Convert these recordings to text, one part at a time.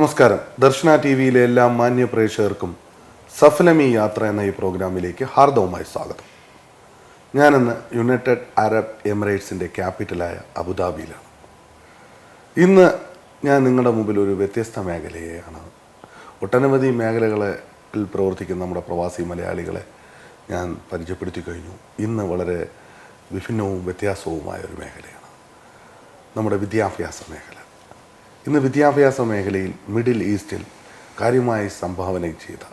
നമസ്കാരം. ദർശന ടി വിയിലെ എല്ലാ മാന്യ പ്രേക്ഷകർക്കും സഫലമി യാത്ര എന്ന ഈ പ്രോഗ്രാമിലേക്ക് ഹാർദവമായി സ്വാഗതം. ഞാനിന്ന് യുണൈറ്റഡ് അറബ് എമിറേറ്റ്സിൻ്റെ ക്യാപിറ്റലായ അബുദാബിയിലാണ്. ഇന്ന് ഞാൻ നിങ്ങളുടെ മുമ്പിൽ ഒരു വ്യത്യസ്ത മേഖലയെയാണ്. ഒട്ടനവധി മേഖലകളിൽ പ്രവർത്തിക്കുന്ന നമ്മുടെ പ്രവാസി മലയാളികളെ ഞാൻ പരിചയപ്പെടുത്തി കഴിഞ്ഞു. ഇന്ന് വളരെ വിഭിന്നവും വ്യത്യാസവുമായ ഒരു മേഖലയാണ് നമ്മുടെ വിദ്യാഭ്യാസ മേഖല. ഇന്ന് വിദ്യാഭ്യാസ മേഖലയിൽ മിഡിൽ ഈസ്റ്റിൽ കാര്യമായി സംഭാവന ചെയ്ത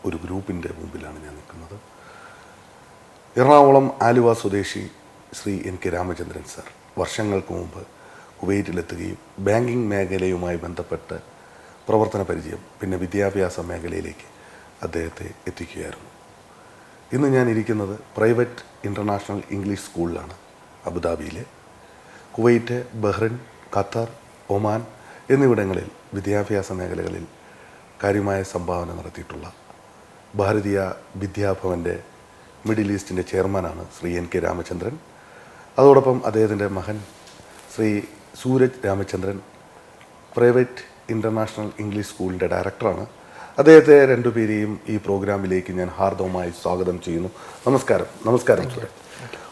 ഒരു ഗ്രൂപ്പിൻ്റെ മുമ്പിലാണ് ഞാൻ നിൽക്കുന്നത്. എറണാകുളം ആലുവ സ്വദേശി ശ്രീ N.K. രാമചന്ദ്രൻ സർ വർഷങ്ങൾക്ക് മുമ്പ് കുവൈറ്റിലെത്തുകയും ബാങ്കിങ് മേഖലയുമായി ബന്ധപ്പെട്ട് പ്രവർത്തന പരിചയം, പിന്നെ വിദ്യാഭ്യാസ മേഖലയിലേക്ക് അദ്ദേഹത്തെ എത്തിക്കുകയായിരുന്നു. ഇന്ന് ഞാൻ ഇരിക്കുന്നത് പ്രൈവറ്റ് ഇൻ്റർനാഷണൽ ഇംഗ്ലീഷ് സ്കൂളിലാണ് അബുദാബിയിലെ. കുവൈറ്റ്, ബഹ്റിൻ, ഖത്തർ, ഒമാൻ എന്നിവിടങ്ങളിൽ വിദ്യാഭ്യാസ മേഖലകളിൽ കാര്യമായ സംഭാവന നടത്തിയിട്ടുള്ള ഭാരതീയ വിദ്യാഭവൻ്റെ മിഡിൽ ഈസ്റ്റിൻ്റെ ചെയർമാനാണ് ശ്രീ N.K. രാമചന്ദ്രൻ. അതോടൊപ്പം അദ്ദേഹത്തിൻ്റെ മകൻ Shri Sooraj Ramachandran private international English സ്കൂളിൻ്റെ ഡയറക്ടറാണ്. അദ്ദേഹത്തെ രണ്ടുപേരെയും ഈ പ്രോഗ്രാമിലേക്ക് ഞാൻ ഹാർദവമായി സ്വാഗതം ചെയ്യുന്നു. നമസ്കാരം. നമസ്കാരം സൂരജ്.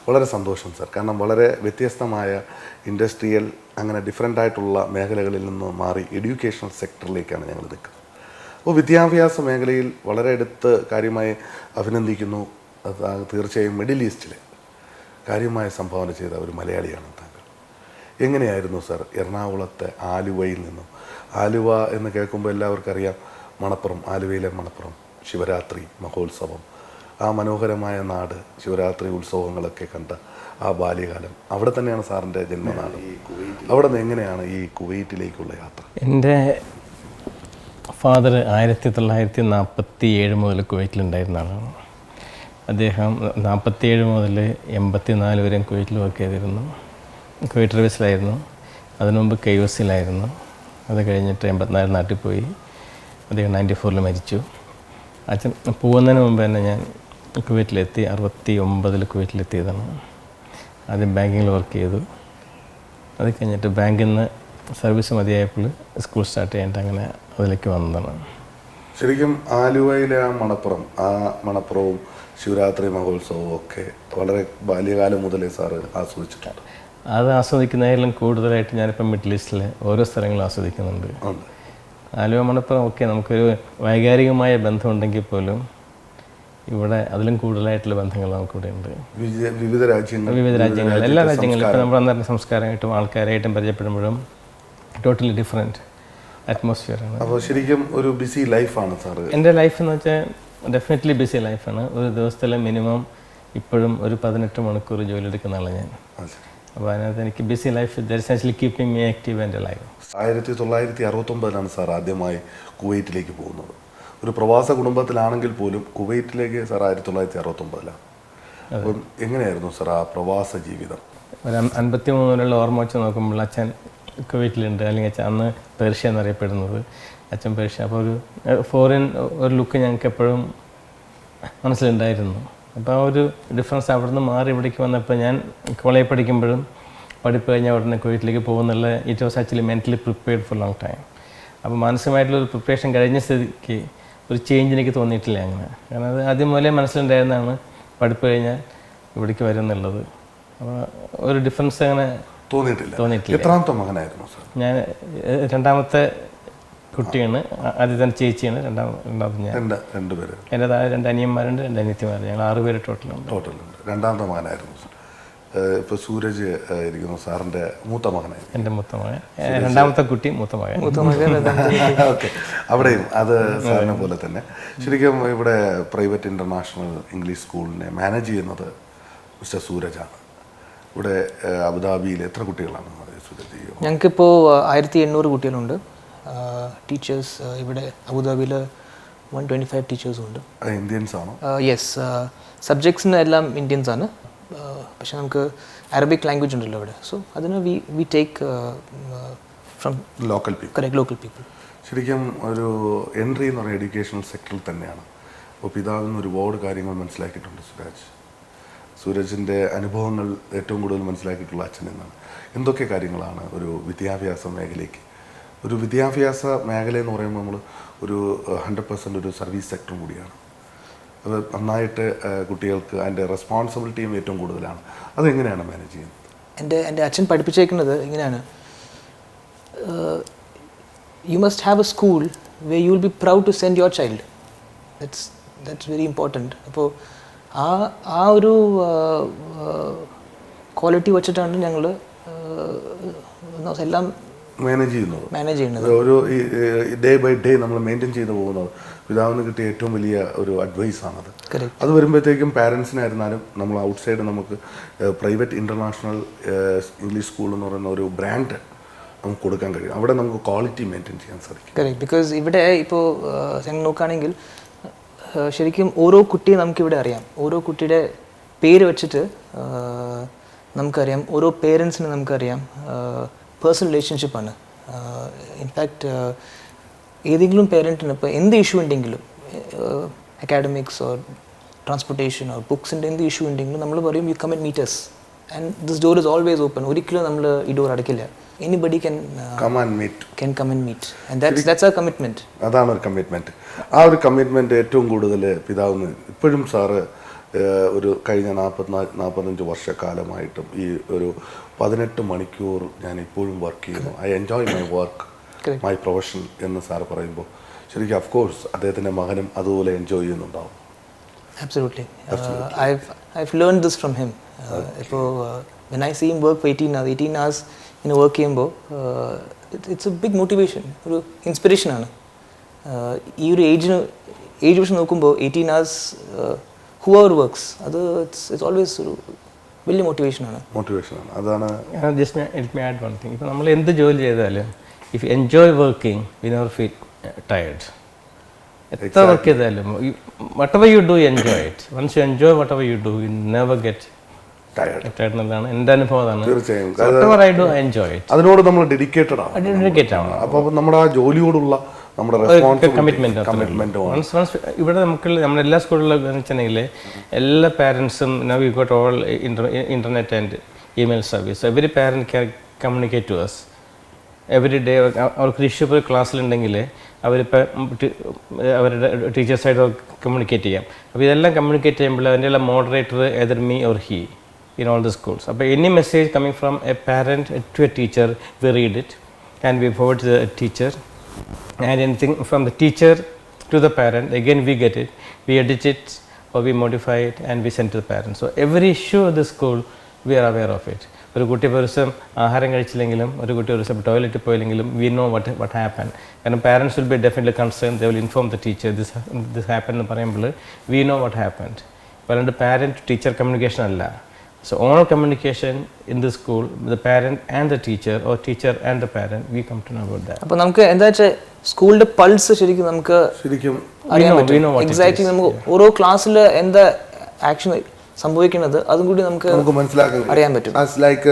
വളരെ സന്തോഷം സർ. കാരണം വളരെ വ്യത്യസ്തമായ ഇൻഡസ്ട്രിയൽ അങ്ങനെ ഡിഫറൻ്റ് ആയിട്ടുള്ള മേഖലകളിൽ നിന്ന് മാറി എഡ്യൂക്കേഷണൽ സെക്ടറിലേക്കാണ് ഞങ്ങൾ നിൽക്കുന്നത്. അപ്പോൾ വിദ്യാഭ്യാസ മേഖലയിൽ വളരെ അടുത്ത് കാര്യമായി അഭിനന്ദിക്കുന്നു. തീർച്ചയായും മിഡിൽ ഈസ്റ്റിൽ കാര്യമായ സംഭാവന ചെയ്ത ഒരു മലയാളിയാണ് താങ്കൾ. എങ്ങനെയായിരുന്നു സർ എറണാകുളത്തെ ആലുവയിൽ നിന്നും, ആലുവ എന്ന് കേൾക്കുമ്പോൾ എല്ലാവർക്കും അറിയാം മണപ്പുറം, ആലുവയിലെ മണപ്പുറം ശിവരാത്രി മഹോത്സവം, ആ മനോഹരമായ നാട്, ശിവരാത്രി ഉത്സവങ്ങളൊക്കെ കണ്ട ആ ബാല്യകാലം, അവിടെ തന്നെയാണ് സാറിൻ്റെ ജന്മനാട്. അവിടെ നിന്ന് എങ്ങനെയാണ് ഈ കുവൈറ്റിലേക്കുള്ള യാത്ര? എൻ്റെ ഫാദർ 1947 മുതൽ കുവൈറ്റിലുണ്ടായിരുന്ന ആളാണ്. അദ്ദേഹം 47 മുതൽ 84 വരെ കുവൈറ്റിൽ വർക്ക് ചെയ്തിരുന്നു. കുവൈറ്റ് സർവീസിലായിരുന്നു. അതിനു മുമ്പ് KOC-ലായിരുന്നു. അത് കഴിഞ്ഞിട്ട് 84 നാട്ടിൽ പോയി. അദ്ദേഹം 94 മരിച്ചു. അച്ഛൻ പോകുന്നതിന് മുമ്പ് തന്നെ ഞാൻ കുവൈറ്റിലെത്തി. 69 കുവൈറ്റിലെത്തിയതാണ്. ആദ്യം ബാങ്കിങ്ങിൽ വർക്ക് ചെയ്തു. അത് കഴിഞ്ഞിട്ട് ബാങ്കിൽ നിന്ന് സർവീസ് മതിയായപ്പോൾ സ്കൂൾ സ്റ്റാർട്ട് ചെയ്യേണ്ട അങ്ങനെ അതിലേക്ക് വന്നതാണ്. ശരിക്കും ആലുവയിലെ ആ മണപ്പുറവും ശിവരാത്രി മഹോത്സവവും ഒക്കെ വളരെ ബാല്യകാലം മുതലേ സാറ് ആസ്വദിച്ചിട്ടുണ്ട്. അത് ആസ്വദിക്കുന്നതിലും കൂടുതലായിട്ട് ഞാനിപ്പം മിഡിൽ ഈസ്റ്റിലെ ഓരോ സ്ഥലങ്ങളും ആസ്വദിക്കുന്നുണ്ട്. ആലുവ, മണപ്പുറം ഒക്കെ നമുക്കൊരു വൈകാരികമായ ബന്ധമുണ്ടെങ്കിൽ പോലും ഇവിടെ അതിലും കൂടുതലായിട്ടുള്ള ബന്ധങ്ങൾ നമുക്കിവിടെ ഉണ്ട്. വിവിധ രാജ്യങ്ങൾ, എല്ലാ രാജ്യങ്ങളും ഇപ്പോൾ നമ്മൾ അന്നേരം സംസ്കാരമായിട്ടും ആൾക്കാരായിട്ടും പരിചയപ്പെടുമ്പോഴും ടോട്ടലി ഡിഫറെൻറ്റ് അറ്റ്മോസ്ഫിയറാണ്. അപ്പോൾ ശരിക്കും ഒരു ബിസി ലൈഫാണ് സാറ്. എൻ്റെ ലൈഫ് എന്ന് വെച്ചാൽ ഡെഫിനറ്റ്ലി ബിസി ലൈഫാണ്. ഒരു ദിവസത്തിൽ മിനിമം ഇപ്പോഴും ഒരു 18 മണിക്കൂർ ജോലി എടുക്കുന്ന ആളാണ് ഞാൻ. അപ്പോൾ അതിനകത്ത് എനിക്ക് BC life that is actually keeping me active എൻ്റെ ലൈഫ്. 1969 സാർ ആദ്യമായി കുവൈറ്റിലേക്ക് പോകുന്നത്. ഒരു പ്രവാസ കുടുംബത്തിലാണെങ്കിൽ പോലും കുവൈറ്റിലേക്ക് സാർ 1969. അപ്പം എങ്ങനെയായിരുന്നു സാർ ആ പ്രവാസ ജീവിതം? ഒരു 53 മുതലുള്ള ഓർമ്മ വെച്ച് നോക്കുമ്പോൾ അച്ഛൻ കുവൈറ്റിലുണ്ട്, അല്ലെങ്കിൽ അച്ഛൻ അന്ന് പേർഷ്യ എന്നറിയപ്പെടുന്നത് അച്ഛൻ പേർഷ്യ. അപ്പോൾ ഒരു ഫോറിൻ ഒരു ലുക്ക് ഞങ്ങൾക്ക് എപ്പോഴും മനസ്സിലുണ്ടായിരുന്നു. അപ്പോൾ ആ ഒരു ഡിഫറൻസ് അവിടെ നിന്ന് മാറി ഇവിടേക്ക് വന്നപ്പോൾ ഞാൻ കോളേജിൽ പഠിക്കുമ്പോഴും പഠിപ്പ് കഴിഞ്ഞാൽ ഉടനെ കുവൈറ്റിലേക്ക് പോകുന്നുള്ള it was actually mentally prepared for long time. അപ്പോൾ മാനസികമായിട്ടുള്ളൊരു പ്രിപ്പറേഷൻ കഴിഞ്ഞ സ്ഥിതിക്ക് ഒരു ചേഞ്ച് എനിക്ക് തോന്നിയിട്ടില്ല അങ്ങനെ. കാരണം അത് ആദ്യം മുതലേ മനസ്സിലുണ്ടായിരുന്നതാണ് പഠിപ്പ് കഴിഞ്ഞാൽ ഇവിടേക്ക് വരും എന്നുള്ളത്. അപ്പോൾ ഒരു ഡിഫറൻസ് അങ്ങനെ തോന്നിയിട്ടില്ല. എത്രാമത്തെ മകനായിരുന്നു സാർ? ഞാൻ രണ്ടാമത്തെ കുട്ടിയാണ്, ആദ്യത്തെ ചേച്ചിയാണ്, രണ്ടാമത് ഞാൻ. രണ്ടുപേര്. എൻ്റെ താഴെ 2 അനിയന്മാരുണ്ട്, 2 അനിയത്തിമാരുണ്ട്. ഞങ്ങൾ 6 പേര് ടോട്ടലുണ്ട്. രണ്ടാമത്തെ മകനായിരുന്നു സാർ. ഇപ്പോൾ സൂരജ് ഇരിക്കുന്നു സാറിൻ്റെ മൂത്ത മകനായിരുന്നു. എൻ്റെ മൂത്ത മകൻ, രണ്ടാമത്തെ കുട്ടി മൂത്ത മകൻ. ഓക്കെ, അവിടെയും അത് സാറിനെ പോലെ തന്നെ. ശരിക്കും ഇവിടെ പ്രൈവറ്റ് ഇൻ്റർനാഷണൽ ഇംഗ്ലീഷ് സ്കൂളിനെ മാനേജ് ചെയ്യുന്നത് മിസ്റ്റർ സൂരജാണ്. ഇവിടെ അബുദാബിയിൽ എത്ര കുട്ടികളാണ് സൂരജ്? ഞങ്ങൾക്കിപ്പോൾ 1800 കുട്ടികളുണ്ട്. ടീച്ചേഴ്സ് ഇവിടെ അബുദാബിയിൽ 125 ടീച്ചേഴ്സും ഉണ്ട്. ഇന്ത്യൻസ് ആണോ? യെസ്, സബ്ജക്ട്സിന് എല്ലാം ഇന്ത്യൻസ് ആണ്. പക്ഷെ നമുക്ക് അറബിക് ലാംഗ്വേജ് ഉണ്ടല്ലോ ഇവിടെ. സോ അതിന് we take from local people. Correct, local people. ശരിക്കും ഒരു എൻട്രി എന്ന് പറയുന്നത് എഡ്യൂക്കേഷണൽ സെക്ടറിൽ തന്നെയാണ്. അപ്പോൾ പിതാവിൽ നിന്ന് ഒരുപാട് കാര്യങ്ങൾ മനസ്സിലാക്കിയിട്ടുണ്ട് സൂരജിൻ്റെ അനുഭവങ്ങൾ ഏറ്റവും കൂടുതൽ മനസ്സിലാക്കിയിട്ടുള്ള അച്ഛൻ എന്നാണ്. എന്തൊക്കെ കാര്യങ്ങളാണ് ഒരു വിദ്യാഭ്യാസ മേഖലയ്ക്ക്? ഒരു വിദ്യാഭ്യാസ മേഖല എന്ന് പറയുമ്പോൾ നമ്മൾ ഒരു 100% ഒരു സർവീസ് സെക്ടറും കൂടിയാണ്. അത് നന്നായിട്ട് കുട്ടികൾക്ക് അതിൻ്റെ റെസ്പോൺസിബിലിറ്റിയും ഏറ്റവും കൂടുതലാണ്. അതെങ്ങനെയാണ് മാനേജ് ചെയ്യുന്നത്? എൻ്റെ അച്ഛൻ പഠിപ്പിച്ചേക്കുന്നത് ഇങ്ങനെയാണ്: you must have a school way you will be proud to send your child. That's very important. അപ്പോൾ ആ ഒരു ക്വാളിറ്റി വെച്ചിട്ടാണ് ഞങ്ങൾ എല്ലാം മാനേജ് ചെയ്യുന്നത്. ഒരു ഡേ ബൈ ഡേ നമ്മൾ മെയിൻറ്റെയിൻ ചെയ്ത് പോകുന്നത് പിതാവിന് കിട്ടിയ ഏറ്റവും വലിയ ഒരു അഡ്വൈസാണത്. അത് വരുമ്പോഴത്തേക്കും പാരൻസിനായിരുന്നാലും നമ്മൾ ഔട്ട്സൈഡ് നമുക്ക് പ്രൈവറ്റ് ഇൻ്റർനാഷണൽ ഇംഗ്ലീഷ് സ്കൂൾ എന്ന് പറയുന്ന ഒരു ബ്രാൻഡ് നമുക്ക് കൊടുക്കാൻ കഴിയും. അവിടെ നമുക്ക് ക്വാളിറ്റി മെയിൻറ്റെയിൻ ചെയ്യാൻ സാധിക്കും. കറക്റ്റ്. ബിക്കോസ് ഇവിടെ ഇപ്പോൾ ഞങ്ങൾ നോക്കുകയാണെങ്കിൽ ശരിക്കും ഓരോ കുട്ടിയും നമുക്കിവിടെ അറിയാം. ഓരോ കുട്ടിയുടെ പേര് വെച്ചിട്ട് നമുക്കറിയാം. ഓരോ പേരൻസിന് നമുക്കറിയാം. പേഴ്സണൽ റിലേഷൻഷിപ്പാണ്. ഇൻഫാക്റ്റ് ഏതെങ്കിലും പേരൻറ്റിന് ഇപ്പോൾ എന്ത് ഇഷ്യൂ ഉണ്ടെങ്കിലും, അക്കാഡമിക്സ് ഓർ ട്രാൻസ്പോർട്ടേഷൻ ഓർ ബുക്സിൻ്റെ എന്ത് ഇഷ്യൂ ഉണ്ടെങ്കിലും നമ്മൾ പറയും you come and meet us and this door is always open. ഒരിക്കലും നമ്മൾ ഈ door അടയ്ക്കില്ല. Anybody can come and meet and that's our commitment. അതാണ് ഒരു കമ്മിറ്റ്മെൻറ്റ്. ആ ഒരു കമ്മിറ്റ്മെൻറ്റ് ഏറ്റവും കൂടുതൽ പിതാവിന് ഇപ്പോഴും സാറ് ഒരു കഴിഞ്ഞ 45 വർഷക്കാലമായിട്ടും ഈ ഒരു 18 മണിക്കൂർ ഞാൻ ഇപ്പോഴും വർക്ക് ചെയ്യുന്നു. I enjoy my work, my profession എന്ന് സാറ് പറയുമ്പോൾ ശരിക്കും ഓഫ് കോഴ്സ് അദ്ദേഹത്തിൻ്റെ മകനും അതുപോലെ എൻജോയ് ചെയ്യുന്നുണ്ടാവും. Absolutely. I've learned this from him. ഇപ്പോൾ when I see him work for 18 hours work ചെയ്യുമ്പോൾ ഇറ്റ്സ് എ ബിഗ് മോട്ടിവേഷൻ, ഒരു ഇൻസ്പിറേഷനാണ്. ഈ ഒരു ഏജ് വെച്ച് നോക്കുമ്പോൾ 18 hours whoever works, അത് ഇറ്റ്സ് ഓൾവേസ് ഒരു വലിയ മോട്ടിവേഷനാണ്. അതാണ്. Just let me add one thing. ഇപ്പോൾ നമ്മൾ എന്ത് ജോലി ചെയ്താലും if you enjoy working we never feel tired. എത്ര വർക്ക് ചെയ്താലും whatever you do, enjoy it. Once you enjoy whatever you do, you never get tired എന്നുള്ളതാണ് എൻ്റെ അനുഭവം. തീർച്ചയായും അതിനോട് നമ്മൾ ഡെഡിക്കേറ്റഡ് ആണ്. അപ്പോൾ നമ്മുടെ ആ ജോലിയോടുള്ള നമ്മുടെ കമ്മിറ്റ്മെന്റ്. ഇവിടെ നമുക്ക് നമ്മുടെ എല്ലാ സ്കൂളിലും വെച്ചിട്ടുണ്ടെങ്കിൽ എല്ലാ പാരൻസും we got all internet and email service. Every parent can communicate to us every day. അവർക്ക് ഇഷ്യൂ ഇപ്പോൾ ക്ലാസ്സിലുണ്ടെങ്കിൽ അവരിപ്പോൾ അവരുടെ ടീച്ചേഴ്സായിട്ട് കമ്മ്യൂണിക്കേറ്റ് ചെയ്യാം. അപ്പോൾ ഇതെല്ലാം കമ്മ്യൂണിക്കേറ്റ് ചെയ്യുമ്പോൾ അതിൻ്റെ എല്ലാം moderator Eder me or he in all the schools. So any message coming from a parent to a teacher, we read it and we forward to the teacher, and anything from the teacher to the parent, again we get it, we edit it or we modify it and we send to the parent. So every issue of the school we are aware of it. ഒരു കുട്ടി ഒരു ദിവസം ആഹാരം കഴിച്ചില്ലെങ്കിലും ഒരു കുട്ടി ഒരു ദിവസം ടോയ്ലറ്റിൽ പോയില്ലെങ്കിലും we know what happened. കാരണം parents will be definitely concerned, they will inform the teacher this happened എന്ന് പറയുമ്പോൾ we know what happened. അല്ലാണ്ട് parent to teacher communication അല്ല. So all communication in the school, the parent and the teacher or teacher and the parent, we come to know about that. അപ്പോൾ നമുക്ക് എന്താ വെച്ചാൽ സ്കൂളിന്റെ pulse ശരിക്കും നമുക്ക് ശരിക്കും അറിയാൻ പറ്റും. എക്സാക്ട്ലി നമുക്ക് ഓരോ ക്ലാസ്സിൽ എന്താ ആക്ഷൻ സംഭവിക്കുന്നത് അതും കൂടി നമുക്ക് മനസ്സിലാക്കാൻ അറിയാൻ പറ്റും. ലൈക്ക്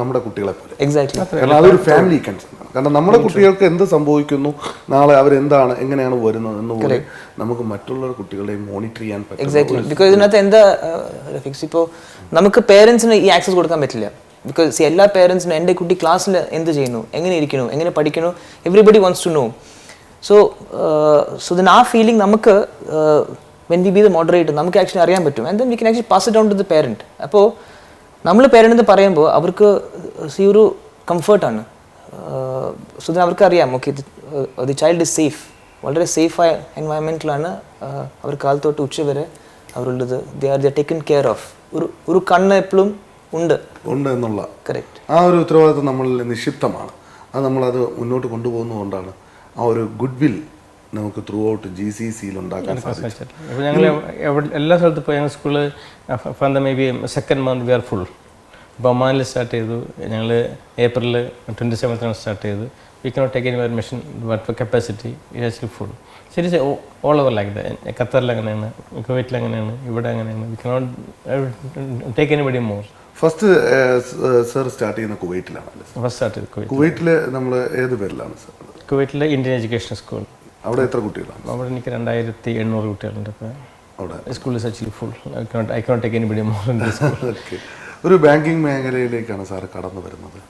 നമ്മുടെ കുട്ടികളെ പോലെ. എക്സാക്ട്ലി. കാരണം അതൊരു ഫാമിലി കൺസേൺ ആണ്. കാരണം നമ്മുടെ കുട്ടികൾക്ക് എന്ത് സംഭവിക്കുന്നു, നാളെ അവരെന്താണ് എങ്ങനെയാണ് വരുന്നത് എന്നുപോലെ നമുക്ക് മറ്റുള്ള കുട്ടികളെയും മോണിറ്റർ ചെയ്യാൻ പറ്റും. എക്സാക്ട്ലി. ബിക്കോസ് ഇതിനകത്ത് എന്താ ഫിക്സ്, ഇപ്പോൾ നമുക്ക് പേരൻസിന് ഈ ആക്സസ് കൊടുക്കാൻ പറ്റില്ല. ബിക്കോസ് എല്ലാ പേരൻസിനും എൻ്റെ കുട്ടി ക്ലാസ്സിൽ എന്ത് ചെയ്യുന്നു, എങ്ങനെ ഇരിക്കുന്നു, എങ്ങനെ പഠിക്കുന്നു, everybody wants to know. So then ആ ഫീലിംഗ് നമുക്ക് when we be the moderator നമുക്ക് ആക്ച്വലി അറിയാൻ പറ്റും. And then we can actually pass it down to the parent. അപ്പോൾ നമ്മൾ പേരൻ്റ് എന്ന് പറയുമ്പോൾ അവർക്ക് ഈ ഒരു കംഫർട്ടാണ്. സോ ദെൻ അവർക്ക് അറിയാം okay the child is safe, വളരെ സേഫായ എൻവയൺമെൻറ്റിലാണ് അവർ കാലത്തോട്ട് ഉച്ച വരെ അവരുള്ളത്. They are taken care of. ഒരു കണ്ണ് എപ്പോഴും ഉണ്ട് എന്നുള്ള കറക്റ്റ് ആ ഒരു ഉത്തരവാദിത്വം നമ്മളിൽ നിക്ഷിപ്തമാണ്. അത് നമ്മളത് മുന്നോട്ട് കൊണ്ടുപോകുന്നതുകൊണ്ടാണ് ആ ഒരു ഗുഡ് വിൽ നമുക്ക് ത്രൂ ഔട്ട് GCCയിൽ ഉണ്ടാക്കാൻ സാധിച്ചു. അപ്പോൾ ഞങ്ങൾ എല്ലാ സ്ഥലത്തും ഇപ്പോൾ ഞങ്ങൾ school from the maybe second month we are full. ഇപ്പോൾ ഒമാനിൽ സ്റ്റാർട്ട് ചെയ്തു, ഞങ്ങൾ ഏപ്രിൽ 27 സ്റ്റാർട്ട് ചെയ്തു. We cannot take any permission but for capacity it has to full. ശരി, ഓൾ ഓവർ ലൈക്ക് ദാറ്റ്. ഖത്തറിൽ അങ്ങനെയാണ്, കുവൈറ്റിൽ അങ്ങനെയാണ്, ഇവിടെ അങ്ങനെയാണ്. We cannot take anybody more. First sir start ചെയ്യുന്ന കുവൈറ്റിലാണല്ലേ? ഫസ്റ്റ് സ്റ്റാർട്ട് ചെയ്ത് കുവൈറ്റിൽ നമ്മൾ ഏത് പേരിലാണ് സർ? കുവൈറ്റിലെ ഇന്ത്യൻ എഡ്യൂക്കേഷൻ സ്കൂൾ. അവിടെ എത്ര കുട്ടികളാണ്? അവിടെ എനിക്ക് 2800 കുട്ടികളുണ്ട്. ഇപ്പോൾ അവിടെ school is actually full. I cannot take anybody more in this school. Okay. ഒരു ബാങ്കിങ് മേഖലയിലേക്കാണ് സാർ കടന്നു വരുന്നത്.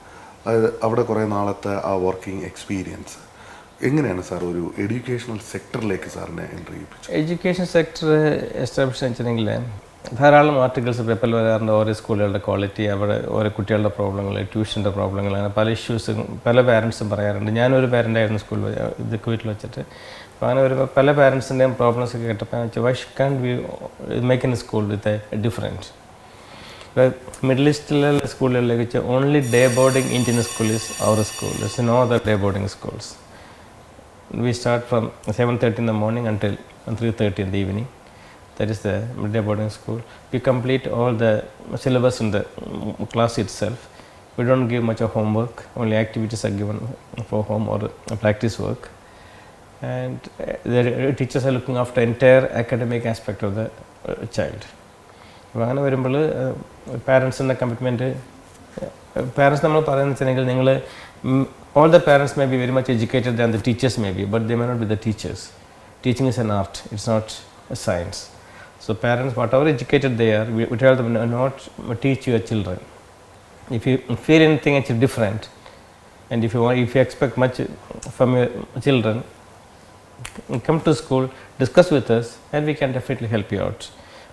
അതായത് അവിടെ കുറേ നാളത്തെ ആ വർക്കിംഗ് എക്സ്പീരിയൻസ് എങ്ങനെയാണ് സാർ ഒരു എഡ്യൂക്കേഷണൽ സെക്ടറിലേക്ക് സാറിനെ എൻട്രി ചെയ്യിപ്പിച്ചത്? എഡ്യൂക്കേഷൻ സെക്ടർ എസ്റ്റാബ്ലിഷ് വെച്ചിട്ടുണ്ടെങ്കിൽ ധാരാളം ആർട്ടിക്കിൾസ് പേപ്പറിൽ വരാറുണ്ട്. ഓരോ സ്കൂളുകളുടെ ക്വാളിറ്റി, അവിടെ ഓരോ കുട്ടികളുടെ പ്രോബ്ലങ്ങൾ, ട്യൂഷൻ്റെ പ്രോബ്ലങ്ങൾ, അങ്ങനെ പല ഇഷ്യൂസും പല പാരൻസും പറയാറുണ്ട്. ഞാനൊരു പാരൻ്റായിരുന്നു സ്കൂളിൽ ഇത് വീട്ടിൽ വെച്ചിട്ട്. അപ്പോൾ അങ്ങനെ ഒരു പല പാരൻസിൻ്റെയും പ്രോബ്ലംസ് ഒക്കെ കേട്ടപ്പോൾ ഞാൻ വെച്ചാൽ why can't we make in school with a different. ഇപ്പോൾ മിഡിൽ ഈസ്റ്റിലെ സ്കൂളുകളിലേക്ക് വെച്ചാൽ only day boarding Indian school is our school. It's no other day boarding schools. We start from 7:30 in the morning until 3:30 in the evening. That is the midday boarding school. We complete all the syllabus in the class itself. We don't give much of homework. Only activities are given for home or practice work. And the teachers are looking after entire academic aspect of the child. അപ്പോൾ അങ്ങനെ വരുമ്പോൾ പാരൻസിൻ്റെ commitment, parents നമ്മൾ പറയുന്നത് വെച്ചിട്ടുണ്ടെങ്കിൽ നിങ്ങൾ all the parents may be very much educated than the teachers may be, but they may not be the teachers. Teaching is an art, it's not a science. So parents, whatever educated they are, we tell them not teach your children. If you feel anything actually different, and if you expect much from your children, come to school, discuss with us, and we can definitely help you out.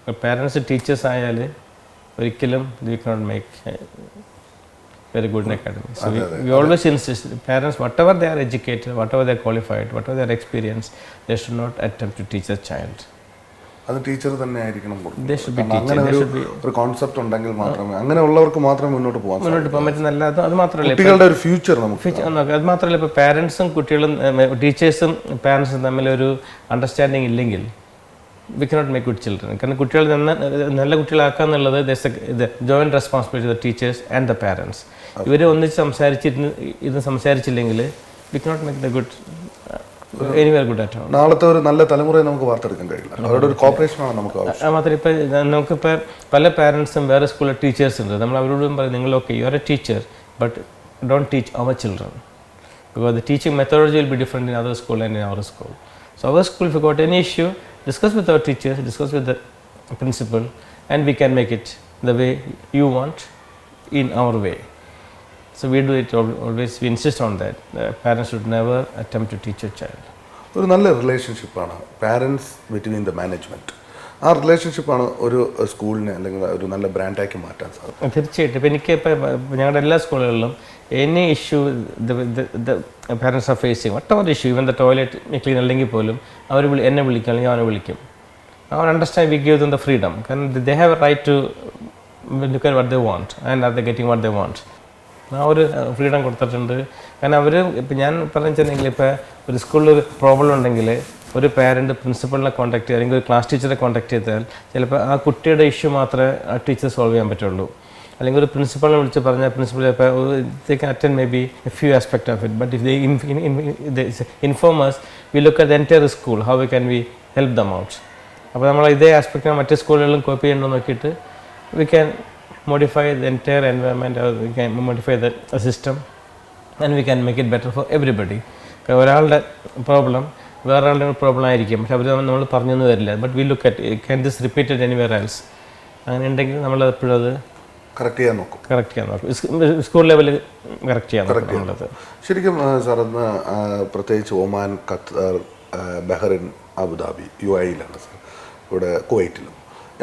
But parents and teachers ayale orikkalum they cannot make very good in academics. So we always insist, parents, whatever they are educated, whatever they are qualified, whatever their experience, they should not attempt to teach a child. അത് teacher തന്നെ ആയിരിക്കണം. They should be teachers. അങ്ങനെ ഒരു concept ഉണ്ടെങ്കിൽ മാത്രമേ, അങ്ങനെയുള്ളവർക്ക് മാത്രമേ മുന്നോട്ട് പോകാൻ പറ്റുന്നില്ല. അത് മാത്രമല്ല, കുട്ടികളുടെ ഒരു ഫ്യൂച്ചർ നമുക്ക് അത് മാത്രമല്ല, ഇപ്പോൾ പാരൻസും കുട്ടികളും ടീച്ചേഴ്സും പാരൻസും തമ്മിലൊരു അണ്ടർസ്റ്റാൻഡിങ് ഇല്ലെങ്കിൽ we cannot make good children. കാരണം കുട്ടികൾ നല്ല കുട്ടികളാക്കുക എന്നുള്ളത് joint responsibility of teachers and the parents. ഇവർ ഒന്നിച്ച് സംസാരിച്ചില്ലെങ്കിൽ we cannot make the good anywhere good at all. നാളത്തെ ഒരു നല്ല തലമുറയെ നമുക്ക് വാർത്തെടുക്കാൻ കഴിയില്ല. അവരുടെ ഒരു കോപ്പറേഷനാണ് നമുക്ക് ആവശ്യം. മാത്രമല്ല, ഇപ്പോൾ നമുക്കിപ്പോൾ പല പാരൻസും വേറെ സ്കൂളിലെ ടീച്ചേഴ്സ് ഉണ്ട്. നമ്മൾ അവരോടും പറയും, നിങ്ങൾ okay you are a teacher but don't teach our children, because the teaching methodology will be different in other school and in our school. So our school, if you got any issue, discuss with our teachers, discuss with the principal, and we can make it the way you want in our way. So we do it always, we insist on that. The parents should never attempt to teach a child. ഒരു നല്ല റിലേഷൻഷിപ്പാണ് parents between the management. ആ റിലേഷൻഷിപ്പാണ് ഒരു സ്കൂളിനെ അല്ലെങ്കിൽ ഒരു നല്ല ബ്രാൻഡാക്കി മാറ്റാൻ സാധിക്കും. തീർച്ചയായിട്ടും. ഇപ്പോൾ എനിക്കിപ്പോൾ ഞങ്ങളുടെ എല്ലാ സ്കൂളുകളിലും any issue the parents are facing, whatever issue, even the toilet clean അല്ലെങ്കിൽ പോലും അവർ എന്നെ വിളിക്കും അല്ലെങ്കിൽ അവനെ വിളിക്കും. അവർ understand, we give them the freedom. കാരണം they have a right to look at what they want and are they getting what they want. ആ ഒരു ഫ്രീഡം കൊടുത്തിട്ടുണ്ട്. കാരണം അവർ ഇപ്പം ഞാൻ പറഞ്ഞിട്ടുണ്ടെങ്കിൽ ഇപ്പോൾ ഒരു സ്കൂളിൽ ഒരു പ്രോബ്ലം ഉണ്ടെങ്കിൽ ഒരു പാരൻറ്റ് പ്രിൻസിപ്പളിനെ കോൺടാക്ട് ചെയ്യുക അല്ലെങ്കിൽ ഒരു ക്ലാസ് ടീച്ചറെ കോൺടാക്ട് ചെയ്താൽ ചിലപ്പോൾ ആ കുട്ടിയുടെ ഇഷ്യൂ മാത്രമേ ആ ടീച്ചർ സോൾവ് ചെയ്യാൻ പറ്റുള്ളൂ. അല്ലെങ്കിൽ ഒരു പ്രിൻസിപ്പളിനെ വിളിച്ച് പറഞ്ഞാൽ പ്രിൻസിപ്പൾ ചിലപ്പോൾ they can attend maybe a few aspects of it, but if they inform us, we look at the entire school, how can we help them out. അപ്പോൾ നമ്മൾ ഇതേ ആസ്പെക്റ്റിനെ മറ്റു സ്കൂളുകളിലും കോപ്പി ചെയ്യണമെന്ന് നോക്കിയിട്ട് we can modify the entire environment, or we can modify the system, and we can make it better for everybody. ഒരാളുടെ problem വേറൊരാളുടെ problem ആയിരിക്കും, പക്ഷെ അവർ നമ്മൾ പറഞ്ഞൊന്നും വരില്ല. But we look at can this repeated anywhere else, അങ്ങനെ ഉണ്ടെങ്കിൽ നമ്മൾ എപ്പോഴും അത് കറക്റ്റ് ചെയ്യാൻ നോക്കും. സ്കൂൾ ലെവലിൽ കറക്റ്റ് ചെയ്യാൻ നോക്കും നമ്മളത്. ശരിക്കും സാർ ഇന്ന് പ്രത്യേകിച്ച് Oman, Qatar, Bahrain, Abu Dhabi, UAE sir, ഇവിടെ കുവൈറ്റിലും